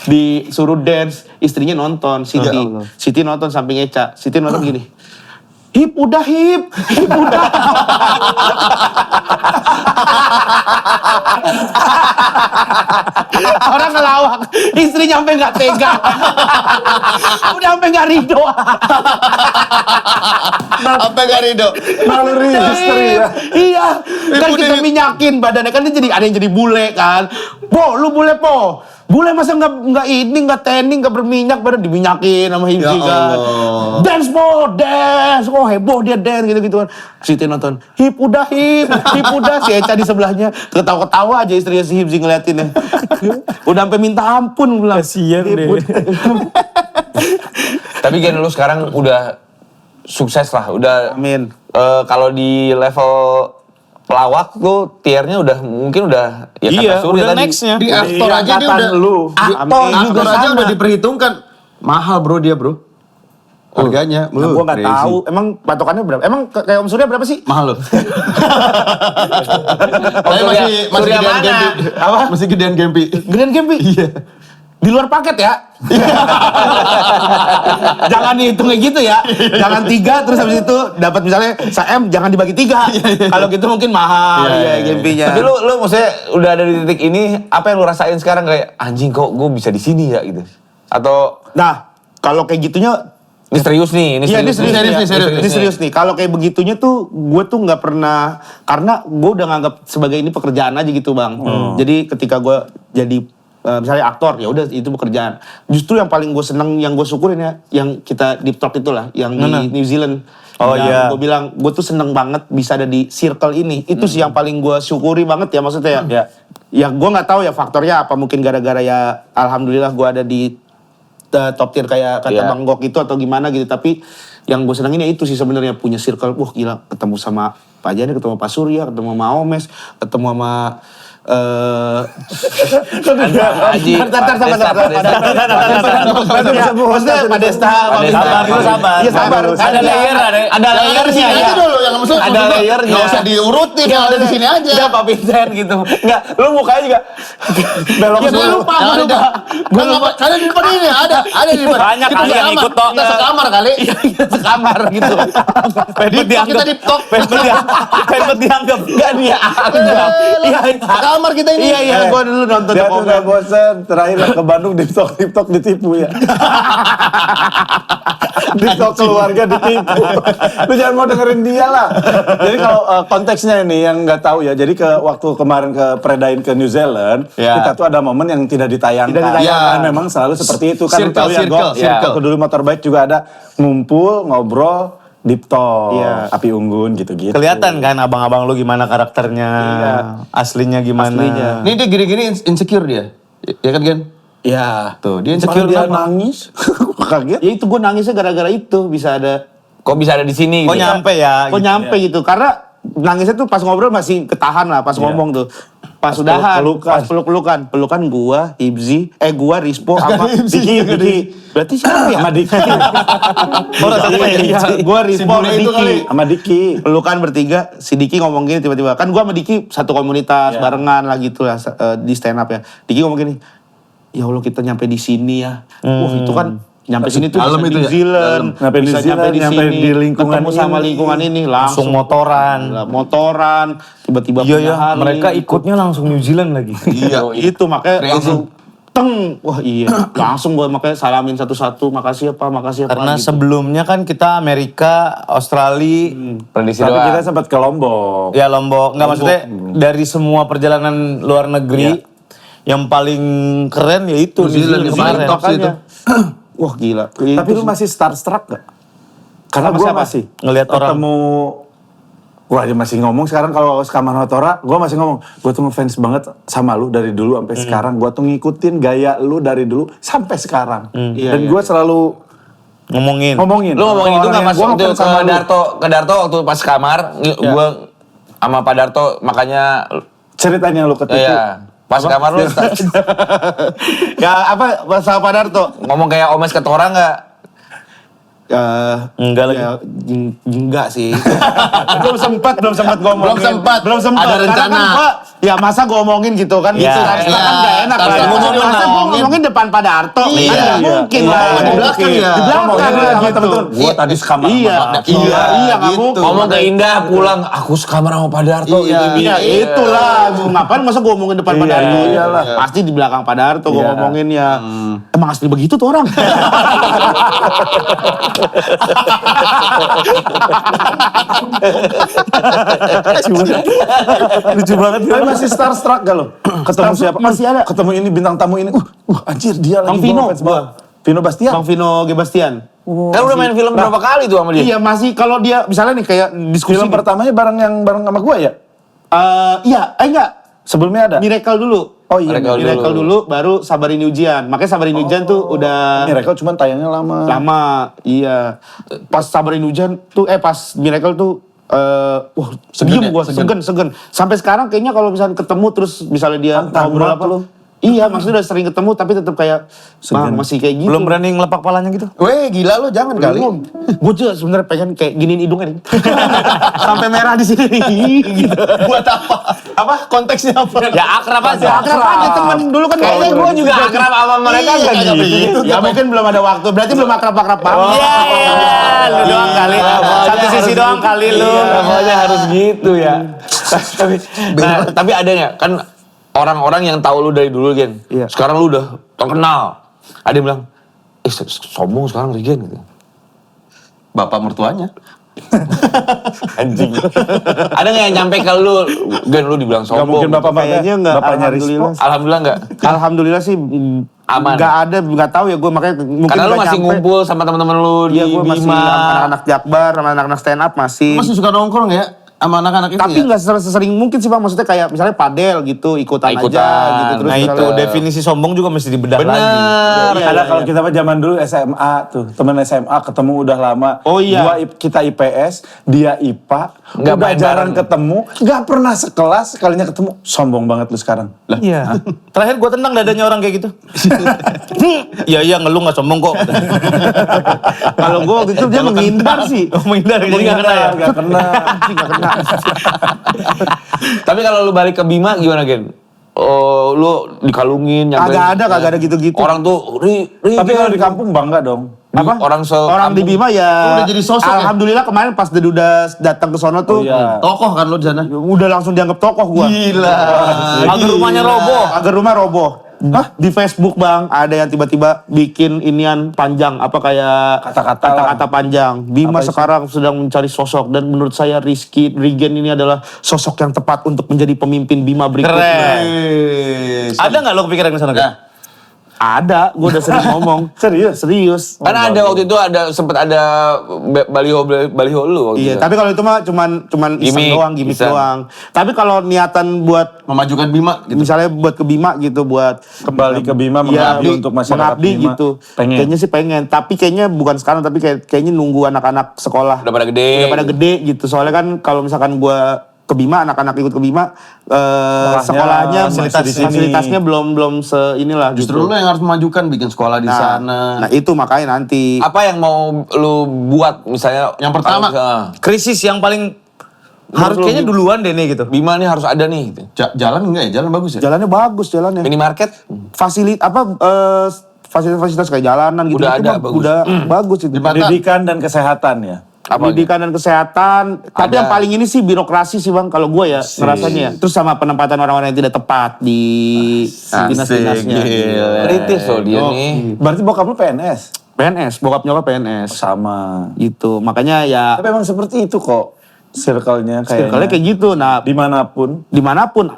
disuruh dance, istrinya nonton, Siti nonton samping Eca, Siti nonton gini, hip udah. Orang ngelawak, istrinya sampai nggak tega, udah sampai nggak ridho. Apa gak Rido? Naluri istri ya. Iya, kan kita minyakin badannya kan dia jadi ada yang jadi bule kan. Po, lu bule po. Bule masa nggak tanning, nggak berminyak, badan diminyakin sama Hibzi Ya kan. Allah. Dance po, dance. Oh heboh dia dance gitu-gitu kan. Siti nonton, hip udah. Si Eca di sebelahnya ketawa-ketawa aja istrinya si Hibzi ngeliatinnya. Udah sampai minta ampun bilang. Kasian deh. Tapi Gen lu sekarang udah sukses lah, udah. Amin. Kalau di level pelawak tuh tiernya udah mungkin udah ya Iya, kata Surya udah tadi. next-nya. Di aktor aja dia angkatan udah. lu. Aktor aja udah diperhitungkan. Mahal bro dia bro. Harganya. Nah, gua nggak crazy. tahu. Emang patokannya berapa? Emang kayak Om Surya berapa sih? Mahal loh. Saya masih Surya gedean mana? Gempi. Apa? Masih gedean Gempi. Gedean Gempi? Iya. Di luar paket ya? Jangan dihitungnya gitu ya. Jangan 3 terus habis itu dapat misalnya 1M jangan dibagi 3. Kalau gitu mungkin mahal ya Gempinya. Tapi lu maksudnya udah ada di titik ini, apa yang lu rasain sekarang kayak anjing kok gue bisa di sini ya gitu. Atau Nah, kalau kayak gitunya ini serius nih, Iya, ini serius nih. Ini serius nih. Kalau kayak begitunya tuh gue tuh nggak pernah, karena gue udah nganggap sebagai ini pekerjaan aja gitu bang. Jadi ketika gue jadi misalnya aktor, ya udah itu pekerjaan. Justru yang paling gue seneng, yang gue syukurin ya, yang kita deep talk itulah, yang di New Zealand. Oh, iya. Gue bilang gue tuh seneng banget bisa ada di circle ini. Itu sih yang paling gue syukuri banget ya maksudnya ya. Ya. Ya gue nggak tahu ya faktornya apa, mungkin gara-gara ya alhamdulillah gue ada di top tier kayak kata Iya. Bang Gok itu atau gimana gitu. Tapi yang gue senengin ya itu sih sebenarnya, punya circle. Wah gila, ketemu sama Pak Jani, ketemu Pak Surya, ketemu sama Omes, ketemu sama Haji, maksudnya Pak Desta, Pak Desta. Sabar. Iya sabar. Ada layer, ada layernya ya. Itu dulu yang maksud. Ada layernya. Nggak usah diurutin, yang ada di sini aja. Iya Pak Vincent gitu. Enggak, lu mukanya juga belok Ya, gue dulu. lupa, gue lupa. Gue lupa. Kalian di depan ini ada di depan. Banyak Kita kali yang sekamar. ikut, Tok. Kita sekamar kali. Iya, sekamar gitu. Kita di talk. Pengen dianggap. Enggak dia anggap. Iya, Sekamar kita ini. Iya, gue dulu nonton Dia tuh Kogan. gak bosan, terakhir ke Bandung di TikTok ditipu ya. Di TikTok keluarga ditipu. Lu jangan mau dengerin dia lah. Jadi kalau konteksnya ini yang nggak tahu ya, jadi waktu kemarin ke Predain ke New Zealand, Ya. kita tuh ada momen yang tidak ditayangkan. Tidak ditayangkan. Kan memang selalu seperti itu kan. Circle, Tahu ya, circle, Gok? circle. Waktu dulu motorbike juga ada ngumpul, ngobrol, deep talk, Iya. api unggun gitu-gitu. Kelihatan kan abang-abang lu gimana karakternya, aslinya gimana. Aslinya. Ini dia gini-gini insecure dia. Ya kan Gen? Iya. Tuh, dia Insecure insecure dia kenapa? nangis. Kaget. Ya itu gue nangisnya gara-gara itu bisa ada. Kok bisa ada di sini Kok gitu. nyampe ya? Kok gitu nyampe gitu? Karena nangisnya tuh pas ngobrol masih ketahan lah, pas ngomong tuh. Pas udahan, peluk-pelukan. pas peluk-pelukan. Pelukan gua, Hibzi, gua, Rispo, sama Diki. Berarti siapa ya? Sama Diki. Oh, rasanya kayak Iya, gua, Rispo, sama bule itu kali. Diki. Sama Diki. Pelukan bertiga, si Diki ngomong gini tiba-tiba. Kan gua sama Diki satu komunitas, barengan lah gitu lah, di stand up ya. Diki ngomong gini, ya Allah kita nyampe di sini ya. Wah itu kan nyampe sini tuh Dalam bisa itu New ya? Zealand, Nyampe New bisa Zealand, nyampe di nyampe sini, di lingkungan ketemu sama ini. lingkungan ini, langsung motoran. motoran, tiba-tiba Iya punya ya, Harley. mereka ikutnya langsung New Zealand lagi. Iya. Itu makanya Crazy. langsung teng, wah iya, langsung gue makanya salamin satu-satu, makasih ya Pak, makasih ya Pak. Karena gitu. sebelumnya kan kita Amerika, Australia, Prediksi Tapi doang. kita sempat ke Lombok. ya Lombok. Nggak maksudnya dari semua perjalanan luar negeri yang paling keren yaitu New Zealand, kemarin. top sih itu. Wah gila. Tapi lu masih starstruck gak? Karena Sama gue siapa? masih. Ngelihat orang. Ketemu Gua aja masih ngomong sekarang kalau Kamar Hotora, gua masih ngomong, gua tuh ngefans banget sama lu dari dulu sampai sekarang. Gua tuh ngikutin gaya lu dari dulu sampai sekarang. Dan gua selalu Ngomongin. Lu ngomongin itu nggak pas Gua waktu ngefans sama lu. ke Darto waktu pas kamar, gua sama Pak Darto makanya Ceritanya lu ketipu. ya pas kamar lu Ya apa sama Pak Darto? ngomong kayak Omes ke Tora nggak? Enggak lagi. Ya, enggak sih. belum sempat ngomongin. Belum sempat. Ada Karena rencana. kan gua, ya masa gua ngomongin gitu kan. Ya, Gitu kan ya. kan gak enak Kalau lah. ngomongin, Masa gua ngomongin depan Pak Darto. Iya. Kan nggak mungkin Iya, lah. iya. Di belakang ya. Di belakang Ngomongin lah sama gitu. temen-temen. Gua tadi sekamar Iya. sama Darto. Iya, nggak gitu. mungkin. Ngomong ke Indah pulang, aku sekamar sama Pak Darto. Iya. Iya, itulah. Gua ngapain masa gua ngomongin depan Pak Iya, Darto? iyalah. Pasti di belakang Pak Darto gua Iya. ngomongin ya. Emang asli begitu tuh orang. Lucu banget. Tapi masih starstruck gak lo? Ketemu siapa? masih ada. Ketemu ini bintang tamu ini. Anjir dia lagi. Bang Vino. gua ngefans banget. Vino Bastian. Bang Vino Gebastian. Kan udah main film berapa kali tuh sama dia? Iya, masih kalau dia misalnya nih kayak diskusi Film pertamanya bareng sama gua ya? iya, enggak. Sebelumnya ada? Miracle dulu. Oh iya. Miracle Miracle dulu, baru Sabarin Ujian. Makanya Sabarin Ujian tuh udah Miracle cuman tayangnya lama. lama. Iya. Pas Sabarin Ujian tuh, pas Miracle tuh, wah, Segen ya? gua, segen. Sampai sekarang kayaknya kalau misalnya ketemu terus misalnya dia Tantang ngobrol banget apa lu. Iya, maksudnya udah sering ketemu tapi tetap kayak masih kayak gitu. Belum berani ngelepak palanya gitu. Weh, gila lo, jangan kali. Gue juga sebenarnya pengen kayak giniin hidungnya nih. Sampai merah di sini gitu. Buat apa? Apa? Konteksnya apa? Ya akrab aja. Akrab aja temen dulu kan. Kayaknya gue juga akrab sama mereka Iya, gak kayak gitu. begitu. Ya mungkin belum ada waktu. Berarti belum akrab-akrab banget. Iya, lu doang kali. Satu sisi doang kali lu. Iya, pokoknya harus gitu ya. tapi adanya kan orang-orang yang tahu lu dari dulu Gen. Iya. Sekarang lu udah terkenal. Ada yang bilang, sombong sekarang Regen gitu. Bapak mertuanya. Anjing. Ada nggak yang nyampe ke lu, Gen lu dibilang Gak sombong? mungkin bapak Kayaknya nggak. bapaknya Rispo. Alhamdulillah. Alhamdulillah nggak. Alhamdulillah sih Aman. nggak ada, nggak tahu ya gue makanya mungkin Karena lu nggak masih nyampe. ngumpul sama teman-teman lu di Iya, gue masih Bima. sama anak-anak Jakbar, sama anak-anak stand up masih. Masih suka nongkrong ya? Sama anak-anak itu Tapi ya? nggak sesering mungkin sih bang, maksudnya kayak misalnya padel gitu, ikutan aja Ikutan. gitu. Terus Nah itu misalnya- definisi sombong juga mesti dibedah Bener. lagi. Iya, Ada iya, kalau iya. kita mah zaman dulu SMA tuh, temen SMA ketemu udah lama. Oh iya. Kita IPS, dia IPA, Nggak udah main jarang bareng. ketemu, nggak pernah sekelas, sekalinya ketemu, sombong banget lu sekarang. Lah, Iya. Terakhir gue tendang dadanya orang kayak gitu. Iya ngeluh nggak sombong kok. Kalau gue waktu itu dia menghindar sih. Menghindar jadi nggak kena ya. nggak kena. Nggak kena. Tapi kalau lu balik ke Bima gimana Gen? Oh, lu dikalungin Kagak ada gitu-gitu. Orang tuh Tapi kalau di kampung bangga dong. Apa? Orang Orang di Bima ya. Udah jadi sosok ya? Alhamdulillah kemarin pas udah datang ke sono tuh. Oh, iya. Tokoh kan lo di sana? Udah langsung dianggap tokoh gua. Gila. Agar rumahnya roboh. Agar rumah roboh. Hah? Di Facebook bang, ada yang tiba-tiba bikin inian panjang, apa kayak kata-kata panjang. Bima sekarang sedang mencari sosok dan menurut saya Regen ini adalah sosok yang tepat untuk menjadi pemimpin Bima berikutnya. Keren. Ada nggak lo kepikiran ke sana? Gan? Ada, gue udah sering ngomong. Serius. Karena ada waktu itu sempat ada baliho lu waktu Iya, itu. tapi kalau itu mah cuman iseng Gimik, doang, gimmick iseng. doang. Tapi kalau niatan buat Memajukan Bima gitu. misalnya buat ke Bima gitu, buat Kembali ke Bima, Iya, mengabdi untuk masyarakat mengabdi Bima. gitu. Pengen. Kayaknya sih pengen, tapi kayaknya bukan sekarang, tapi kayaknya nunggu anak-anak sekolah Udah pada gede. udah pada gede gitu. Soalnya kan kalau misalkan gua ke Bima, anak-anak ikut ke Bima, sekolahnya fasilitasnya belum inilah. Justru gitu. lo yang harus memajukan, bikin sekolah di sana. Nah itu makanya nanti. Apa yang mau lu buat misalnya Yang pertama. Krisis yang paling harus kayaknya duluan deh nih gitu. Bima nih harus ada nih gitu. Jalan enggak ya? Jalan bagus ya? Jalannya bagus jalannya. Minimarket Fasilitas kayak jalanan gitu. Udah itu ada, mah bagus. Udah bagus itu. Pendidikan dan kesehatan ya. Pendidikan dan kesehatan. Tapi Ada. yang paling ini sih birokrasi sih bang. Kalau gue ya ngerasanya ya. Terus sama penempatan orang-orang yang tidak tepat di dinas-dinasnya. Kritis loh dia nih. Berarti bokap lu PNS? PNS, bokap nyokap PNS. Sama. Gitu. Makanya ya Tapi emang seperti itu kok. Circle-nya kayaknya. circle-nya kayak gitu. Nah, dimanapun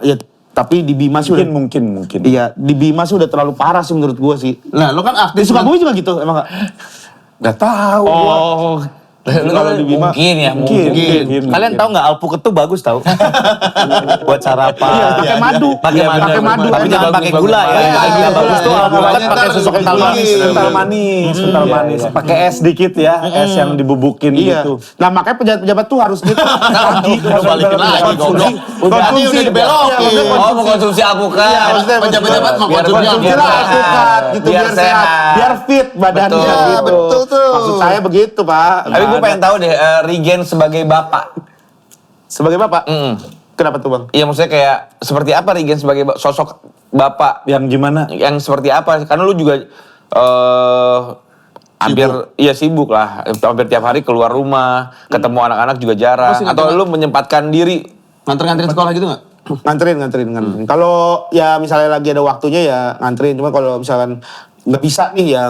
ya. Tapi di Bima sih udah. Mungkin. Iya, di Bima sih udah terlalu parah sih menurut gue sih. Nah, lo kan Di aktif. Sukabumi juga gitu emang gak? Gak tahu. Oh, Kalau di Bima Mungkin ya, mungkin. Kalian tahu nggak alpukat tuh bagus tahu? Buat sarapan. pakai madu. Pakai madu. Tapi jangan pakai gula ya. Yang bagus tuh alpukat pakai susu kental manis. Kental manis. Pakai es dikit ya, es yang dibubukin Iya. gitu. Nah makanya pejabat-pejabat tuh harus gitu. balikin lagi, goblok. Tadi udah dibelokin. Oh, mau konsumsi alpukat. Iya, maksudnya Pejabat-pejabat mau Biar konsumsi konsumsi Biar alpukat. alpukat gitu, Biar biar sehat, sehat. biar fit badannya Betul. gitu. Betul tuh. Maksud saya begitu, Pak. Tapi gue pengen tahu deh, Regen sebagai bapak. Sebagai bapak, Mm. kenapa tuh Bang? Iya maksudnya kayak seperti apa Regen sebagai sosok bapak? Yang gimana? Yang seperti apa? Karena lu juga hampir sibuk lah. Hampir tiap hari keluar rumah, ketemu anak-anak juga jarang. Atau lu menyempatkan diri. Nganter-nganterin sekolah gitu nggak? Nganterin. Kalau ya misalnya lagi ada waktunya ya nganterin. Cuma kalau misalkan nggak bisa nih ya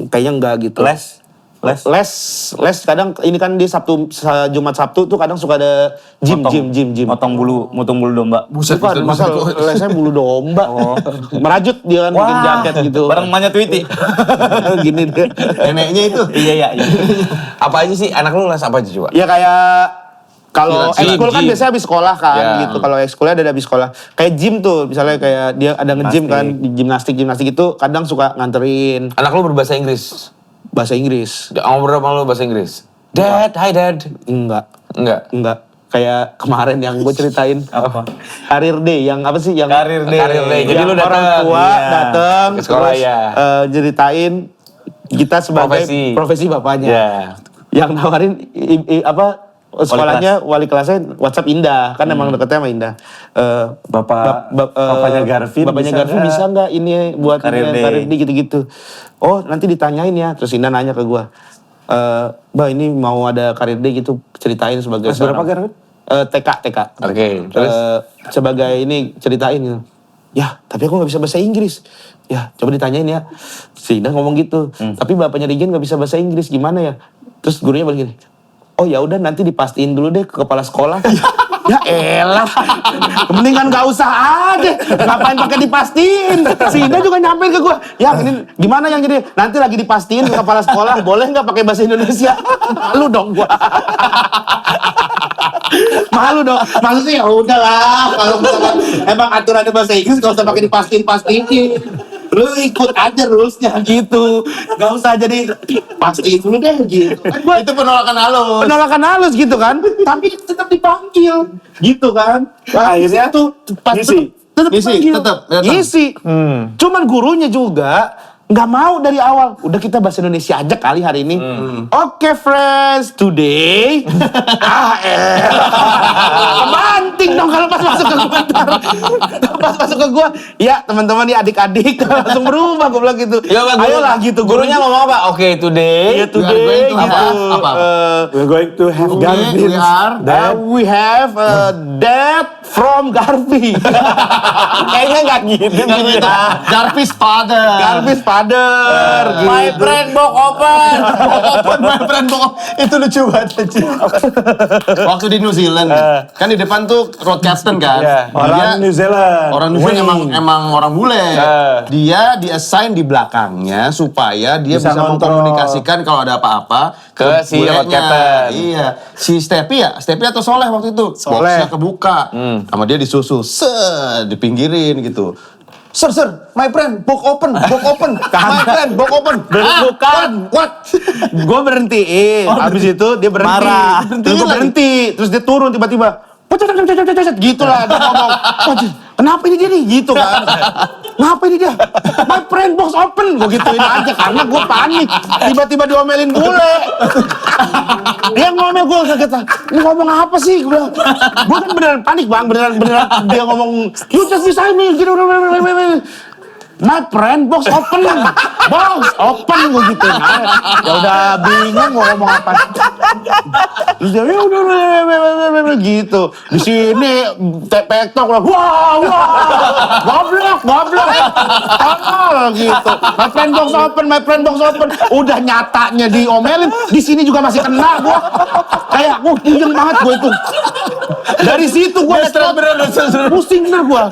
kayaknya nggak gitu. Les kadang ini kan di Jumat Sabtu tuh kadang suka ada gym. Motong bulu domba. Buset, Bukan, masa lesnya bulu domba. Merajut dia kan bikin jaket gitu. Bareng emaknya Tweety. Gini deh. Neneknya itu. Iya. Apa aja sih? Anak lu les apa aja coba? Ya kayak kalau Gym, ekskul kan gym. biasanya habis sekolah kan Ya. gitu. Kalau ekskulnya ada habis sekolah. Kayak gym tuh, misalnya kayak dia ada nge-gym kan, di gimnastik itu kadang suka nganterin Anak lu berbahasa Inggris. bahasa Inggris. Ngobrol sama lu bahasa Inggris. Dad, hi dad. Enggak. Enggak. Kayak kemarin yang gue ceritain Apa? Karir Day yang apa sih yang Karir Day. Jadi yang lu datang, orang tua iya. datang Ke sekolah, terus ya. ceritain kita sebagai Profesi. profesi bapaknya. Ya. Yang nawarin sekolahnya wali kelasnya WhatsApp Indah kan emang deketnya sama Indah. Bapaknya Garvin Bapaknya bisa Garvin nggak? bisa nggak ini buat Karir Day. Karir Day gitu-gitu. Oh nanti ditanyain ya. Terus Indah nanya ke gua, Mbak ini mau ada Karir Day gitu ceritain sebagai Kelas berapa, seorang- Garvin? TK. Oke, terus? Sebagai ini ceritain gitu. Ya, tapi aku nggak bisa bahasa Inggris. Ya, coba ditanyain ya. Si Indah ngomong gitu. Tapi bapaknya Regen nggak bisa bahasa Inggris, gimana ya? Terus gurunya bilang gini, oh ya udah nanti dipastiin dulu deh ke kepala sekolah. Ya elah, mendingan nggak usah aja. Ngapain pakai dipastiin? Si Indah juga nyampein ke gua. Ya ini gimana yang jadi? Nanti lagi dipastiin ke kepala sekolah, boleh nggak pakai bahasa Indonesia? Malu dong gua. Malu dong. Maksudnya ya udahlah. Kalau misalkan emang aturannya bahasa Inggris gak usah pakai dipastiin. Lu ikut aja rulesnya gitu. Gak usah jadi pastiin dulu deh gitu. Kan gua Itu penolakan halus. penolakan halus gitu kan. Tapi tetap dipanggil gitu kan. Akhirnya tuh ngisi. tetap Ngisi, dipanggil. tetap datang. Ngisi. Cuman gurunya juga nggak mau dari awal. Udah kita bahasa Indonesia aja kali hari ini. Oke friends, today kebanting dong kalau pas masuk ke gua. Pas masuk ke gua, ya teman-teman ya adik-adik langsung berubah gua bilang gitu. Ya, Bang, Ayolah gitu. Gurunya ngomong apa? Oke, today. Iya today We are going to gitu. have apa? We're going to have Garvin. we are We have dad from Garvey. Kayaknya nggak gitu. Jarvis father. Garvis father. My friend Bok Open. My friend bokap. Itu lucu banget anjing. Waktu di New Zealand kan di depan tuh road captain kan. Iya. Orang New Zealand. Orang New Zealand emang orang bule. Dia di-assign di belakangnya supaya dia Bisa bisa ngontrol. mengkomunikasikan kalau ada apa-apa Ke si road bulenya. captain. Iya. Si Stepi atau Soleh waktu itu. Soleh. Boxnya kebuka. Sama dia disusul. Dipinggirin gitu. Sir, my friend, book open. My friend, book open. Bukan. What? Gue berhentiin. Habis itu dia berhenti. Marah. Terus gue berhenti. Terus dia turun tiba-tiba. Gitu lah dia ngomong. "Wajib, kenapa ini dia nih? Gitu kan. Kenapa ini dia? My friend box open. Gue gituin aja karena gue panik. Tiba-tiba diomelin bule. Dia ngomel gue kaget. Ini ngomong apa sih? Gue kan beneran panik bang. Beneran dia ngomong. You just decide me. Gitu. My friend box open. Box open gue gitu. Ya udah bingung mau ngomong apa. Terus dia ya udah gitu. Di sini tektok lah. Wah. Goblok. Tolol gitu. My friend box open. Udah nyatanya diomelin, di sini juga masih kena gua. Kayak puyeng banget gua itu. Dari situ gua pusing nah gua.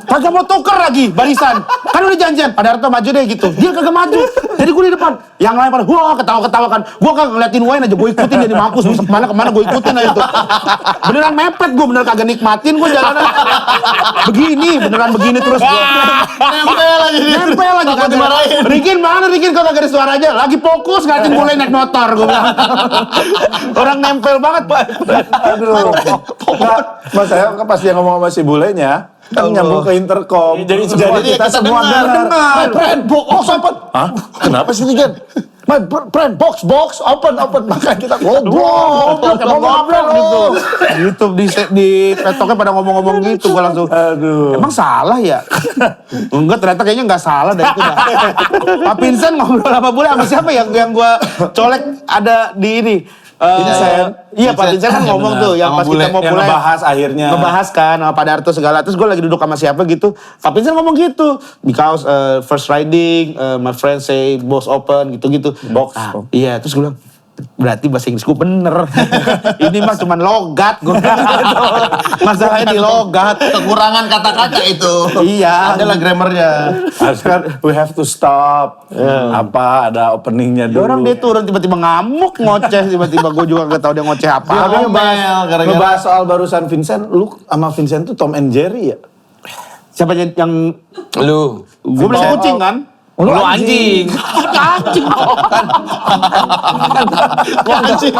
Kagak mau tuker lagi barisan. kan udah janjian, Pak Darto maju deh gitu. Dia kagak maju. Jadi gue di depan. Yang lain pada wah ketawa-ketawa kan. Gue kagak ngeliatin Wayne aja, gue ikutin dia di mampus. Kemana gue ikutin aja tuh. Beneran mepet gue, bener kagak nikmatin gue jalanan. Beneran begini terus gue. Nempel lagi. Takut dimarahin. Rikin mana Rikin kok kagak ada suaranya? Lagi fokus ngeliatin gue naik motor gue bilang. Orang nempel banget. Aduh. Nggak, Mas saya pas dia ngomong sama si bulenya, kan nyambung ke intercom. Jadi kita semua dengar. My friend, box open. Hah? Kenapa sih Rigen? My friend, box open. Makanya kita Goblok gitu. Gitu di petoknya pada ngomong-ngomong gitu gue langsung. Aduh. Emang salah ya? Enggak, ternyata kayaknya enggak salah dah itu dah. Pak Vincent ngobrol apa boleh sama siapa yang gue colek ada di ini. Vincent. Iya, Pak Vincent kan ngomong tuh yang Sama pas kita mau yang mulai ngebahas akhirnya. ngebahas kan sama Pak Darto segala. Terus gue lagi duduk sama siapa gitu. Pak Vincent ngomong gitu. Because first riding, my friend say box open gitu-gitu. Box. Iya, terus gue bilang, berarti bahasa Inggrisku bener. Ini mah cuman logat. Gue bilang gitu. Masalahnya di logat. kekurangan kata-kata itu. Iya. Adalah grammarnya. Harus kan we have to stop. Apa ada openingnya Dia dulu. orang dia turun tiba-tiba ngamuk ngoceh tiba-tiba gue juga gak tahu dia ngoceh apa. Tapi ngebahas, gara-gara- ngebahas soal barusan Vincent, lu sama Vincent tuh Tom and Jerry ya? Siapa yang Lu. gue bilang kucing kan? Lu anjing. Anjing. Anjing.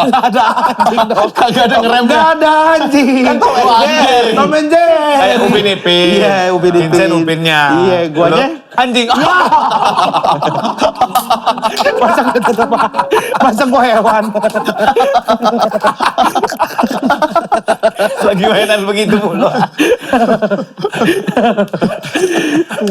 Ada anjing dong. Kagak ada ngeremnya. Gak ada anjing. Kan Tom and Jerry. Tom and Jerry. Kayak Upin Ipin. Iya, Upin Ipin. Vincent Upinnya. Iya, guanya Anjing. masa gua hewan. Lagi mainan begitu mulu.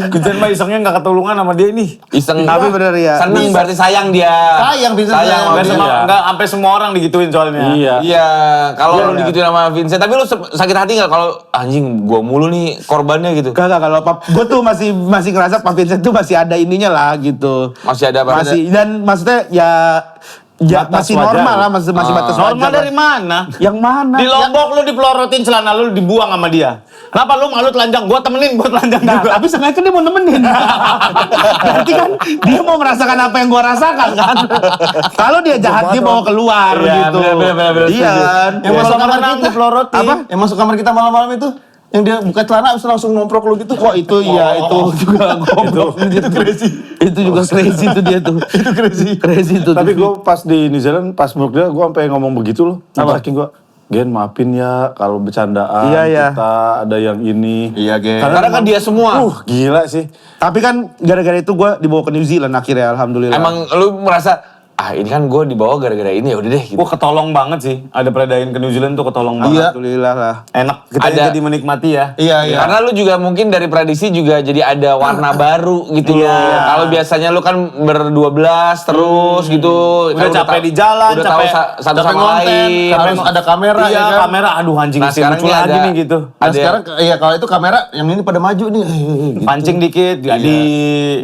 Vincent mah isengnya nggak ketulungan sama dia nih. Iseng. Tapi bener ya. Seneng berarti sayang dia. Sayang, Vincent. Sayang sama Nggak dia. semua, nggak sampai semua orang digituin soalnya. Iya. Iya, kalau lu digituin sama Vincent, tapi lu sakit hati nggak kalau anjing gua mulu nih korbannya gitu? Kagak, kalau gue tuh masih ngerasa Pak Vincent tuh masih ada ininya lah gitu. Masih ada apa? Masih, dan maksudnya ya Batas masih wajar. normal lah, masih batas Normal wajar dari lah. mana? Yang mana? Di Lombok lu dipelorotin celana lu dibuang sama dia. Kenapa lu malu telanjang? Gua temenin buat telanjang Nah, juga. tapi sengaja dia mau nemenin. Berarti kan dia mau merasakan apa yang gua rasakan kan. Kalau dia jahat dia bawa keluar Iya, gitu. bener, Iya kan. Yang masuk kamar Kalau kita dipelorotin. Apa? Yang masuk kamar kita malam-malam itu, yang dia buka celana abis langsung nomprok lu gitu. Kok itu iya itu juga goblok. Itu crazy. Itu juga crazy tuh dia tuh. Itu crazy. Crazy tuh. Tapi gue pas di New Zealand, pas menurut dia, gue sampai ngomong begitu loh. Saking gue, Gen maafin ya kalau bercandaan Iya, iya. kita ada yang ini. Iya, Gen. Karena kan dia semua. Gila sih. Tapi kan gara-gara itu gue dibawa ke New Zealand akhirnya, alhamdulillah. Emang lu merasa ini kan gue dibawa gara-gara ini ya udah deh gitu. Gua ketolong banget sih. Ada predain ke New Zealand tuh ketolong banget. Alhamdulillah lah. Enak kita Ada. jadi menikmati ya. Iya, iya. Karena lu juga mungkin dari prediksi juga jadi ada warna baru gitu loh. Kalau biasanya lu kan ber-12 terus gitu. Udah Kan capek tahu- di jalan, udah tahu capek- satu capek sama ngonten, lain. harus ada kamera Iya, ya kan. kamera. Aduh anjing Nah, sih sekarang lucu ini lagi ada- nih gitu. Nah Ada- sekarang ya kalau itu kamera yang ini pada maju nih. Gitu. Pancing dikit jadi.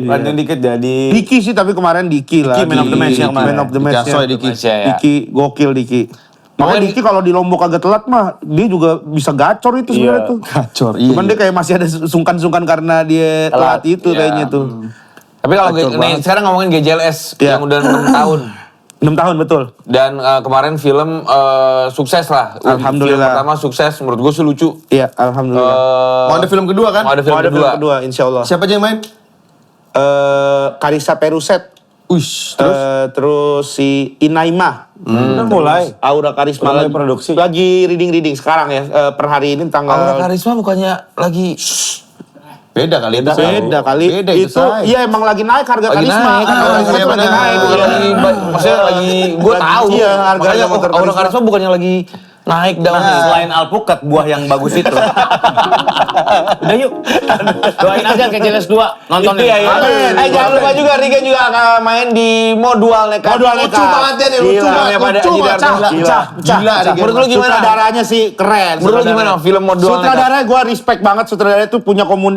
Pancing dikit jadi. Diki sih tapi kemarin Diki lah. Diki, man of the match yang Man kemarin. of the match. Diki Asoy, ya. Diki. Masya ya. Diki, gokil Diki. Makanya Makanya- Diki kalau di Lombok agak telat mah, dia juga bisa gacor itu sebenarnya Iya, tuh. Gacor, Cuman dia kayak masih ada sungkan-sungkan karena dia telat itu iya. kayaknya tuh. Tapi kalau Kacau nih, banget. sekarang ngomongin GJLS Iya. yang udah 6 tahun. 6 tahun betul. Dan kemarin film sukses lah. Alhamdulillah. Film pertama sukses, menurut gue sih lucu. Iya, alhamdulillah. Mau ada film kedua kan? Mau ada film Mau ada kedua. film kedua, insya Allah. Siapa aja yang main? Karissa Peruset. Uish, Terus si Inaima. Udah mulai. Aura Karisma Udah mulai lagi produksi. Lagi reading sekarang ya. Per hari ini Aura tanggal Karisma bukannya lagi beda kali itu. beda kali. Beda itu Say. iya emang lagi naik harga Lagi Karisma. naik. Kan Aura Karisma Iya, tuh lagi benar. naik. lagi maksudnya lagi gue Lagi- tahu. iya, harga Makanya motor Aura Karisma. Karisma bukannya lagi naik daun. Selain alpukat, buah yang bagus itu. Udah yuk. Doain aja ke JLS 2. Nonton Iya, iya. Amin. Jangan lupa juga Riga juga akan main di Modal Nekat. Modal Lucu Nekat. banget dia nih, lucu Gila. banget. Yang pada Lucu Haji banget. Darto. Pecah. Gila, Menurut lu gimana? Sutradaranya sih keren. Menurut lu gimana film Modal Nekat? Sutradara gue respect banget. Sutradara itu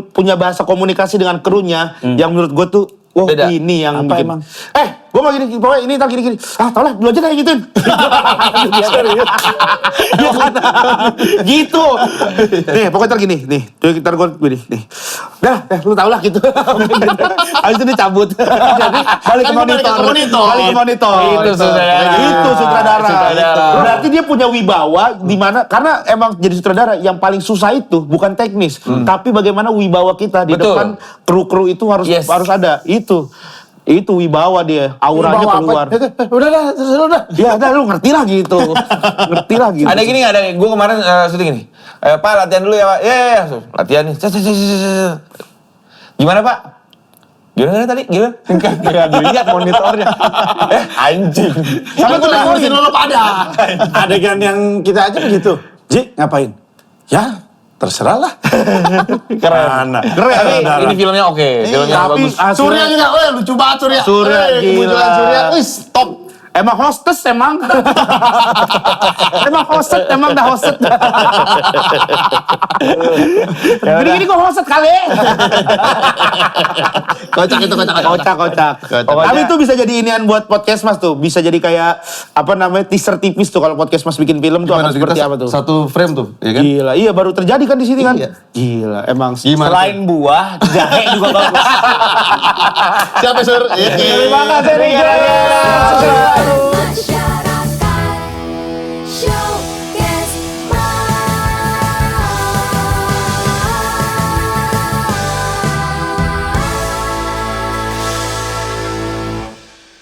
punya bahasa komunikasi dengan krunya yang menurut gue tuh, wah Beda. ini yang Apa bikin. emang? Gue mau gini, pokoknya ini ntar gini. Ah, tau lah, dulu aja dah gituin. Iya kan? Gitu. Nih, pokoknya ntar gini, nih. Ntar gue gini, nih. Dah, lu tau lah gitu. Habis itu dicabut. Jadi balik ke monitor. Balik ke monitor. Itu sutradara. Itu sutradara. Sutradara. Berarti dia punya wibawa di mana karena emang jadi sutradara yang paling susah itu bukan teknis, tapi bagaimana wibawa kita di Betul. depan kru-kru itu harus Yes. ada. Itu wibawa dia, auranya keluar. Udah dah, udah. Ya, udah lu ngerti lah gitu. Ngerti lah gitu. Ada gini nggak ada? Gue kemarin syuting ini. Pak latihan dulu ya Pak. Ya. Latihan nih. Gimana Pak? Gimana tadi? Gimana? Kayak dilihat monitornya. Anjing. Sampai tuh lekosin lo pada. Adegan yang kita aja begitu. Ji, ngapain? Ya, terserah lah. Keren. Keren. Tapi ini filmnya oke. Filmnya Tapi bagus. Surya juga, lucu banget Surya. Surya, Kemunculan gila. Surya, top. Emang hostess emang. Emang hostet, emang dah hostet. Gini-gini kok hostet kali. Kocak itu, Kocak. Tapi itu bisa jadi inian buat podcast mas tuh. Bisa jadi kayak apa namanya teaser tipis tuh kalau podcast mas bikin film tuh akan seperti apa tuh. Satu frame tuh, ya kan? Gila, iya baru terjadi kan di sini kan. Iya. Gila, emang. Gimana? Selain buah, jahe juga bagus. Siapa Sur? Terima kasih Riga.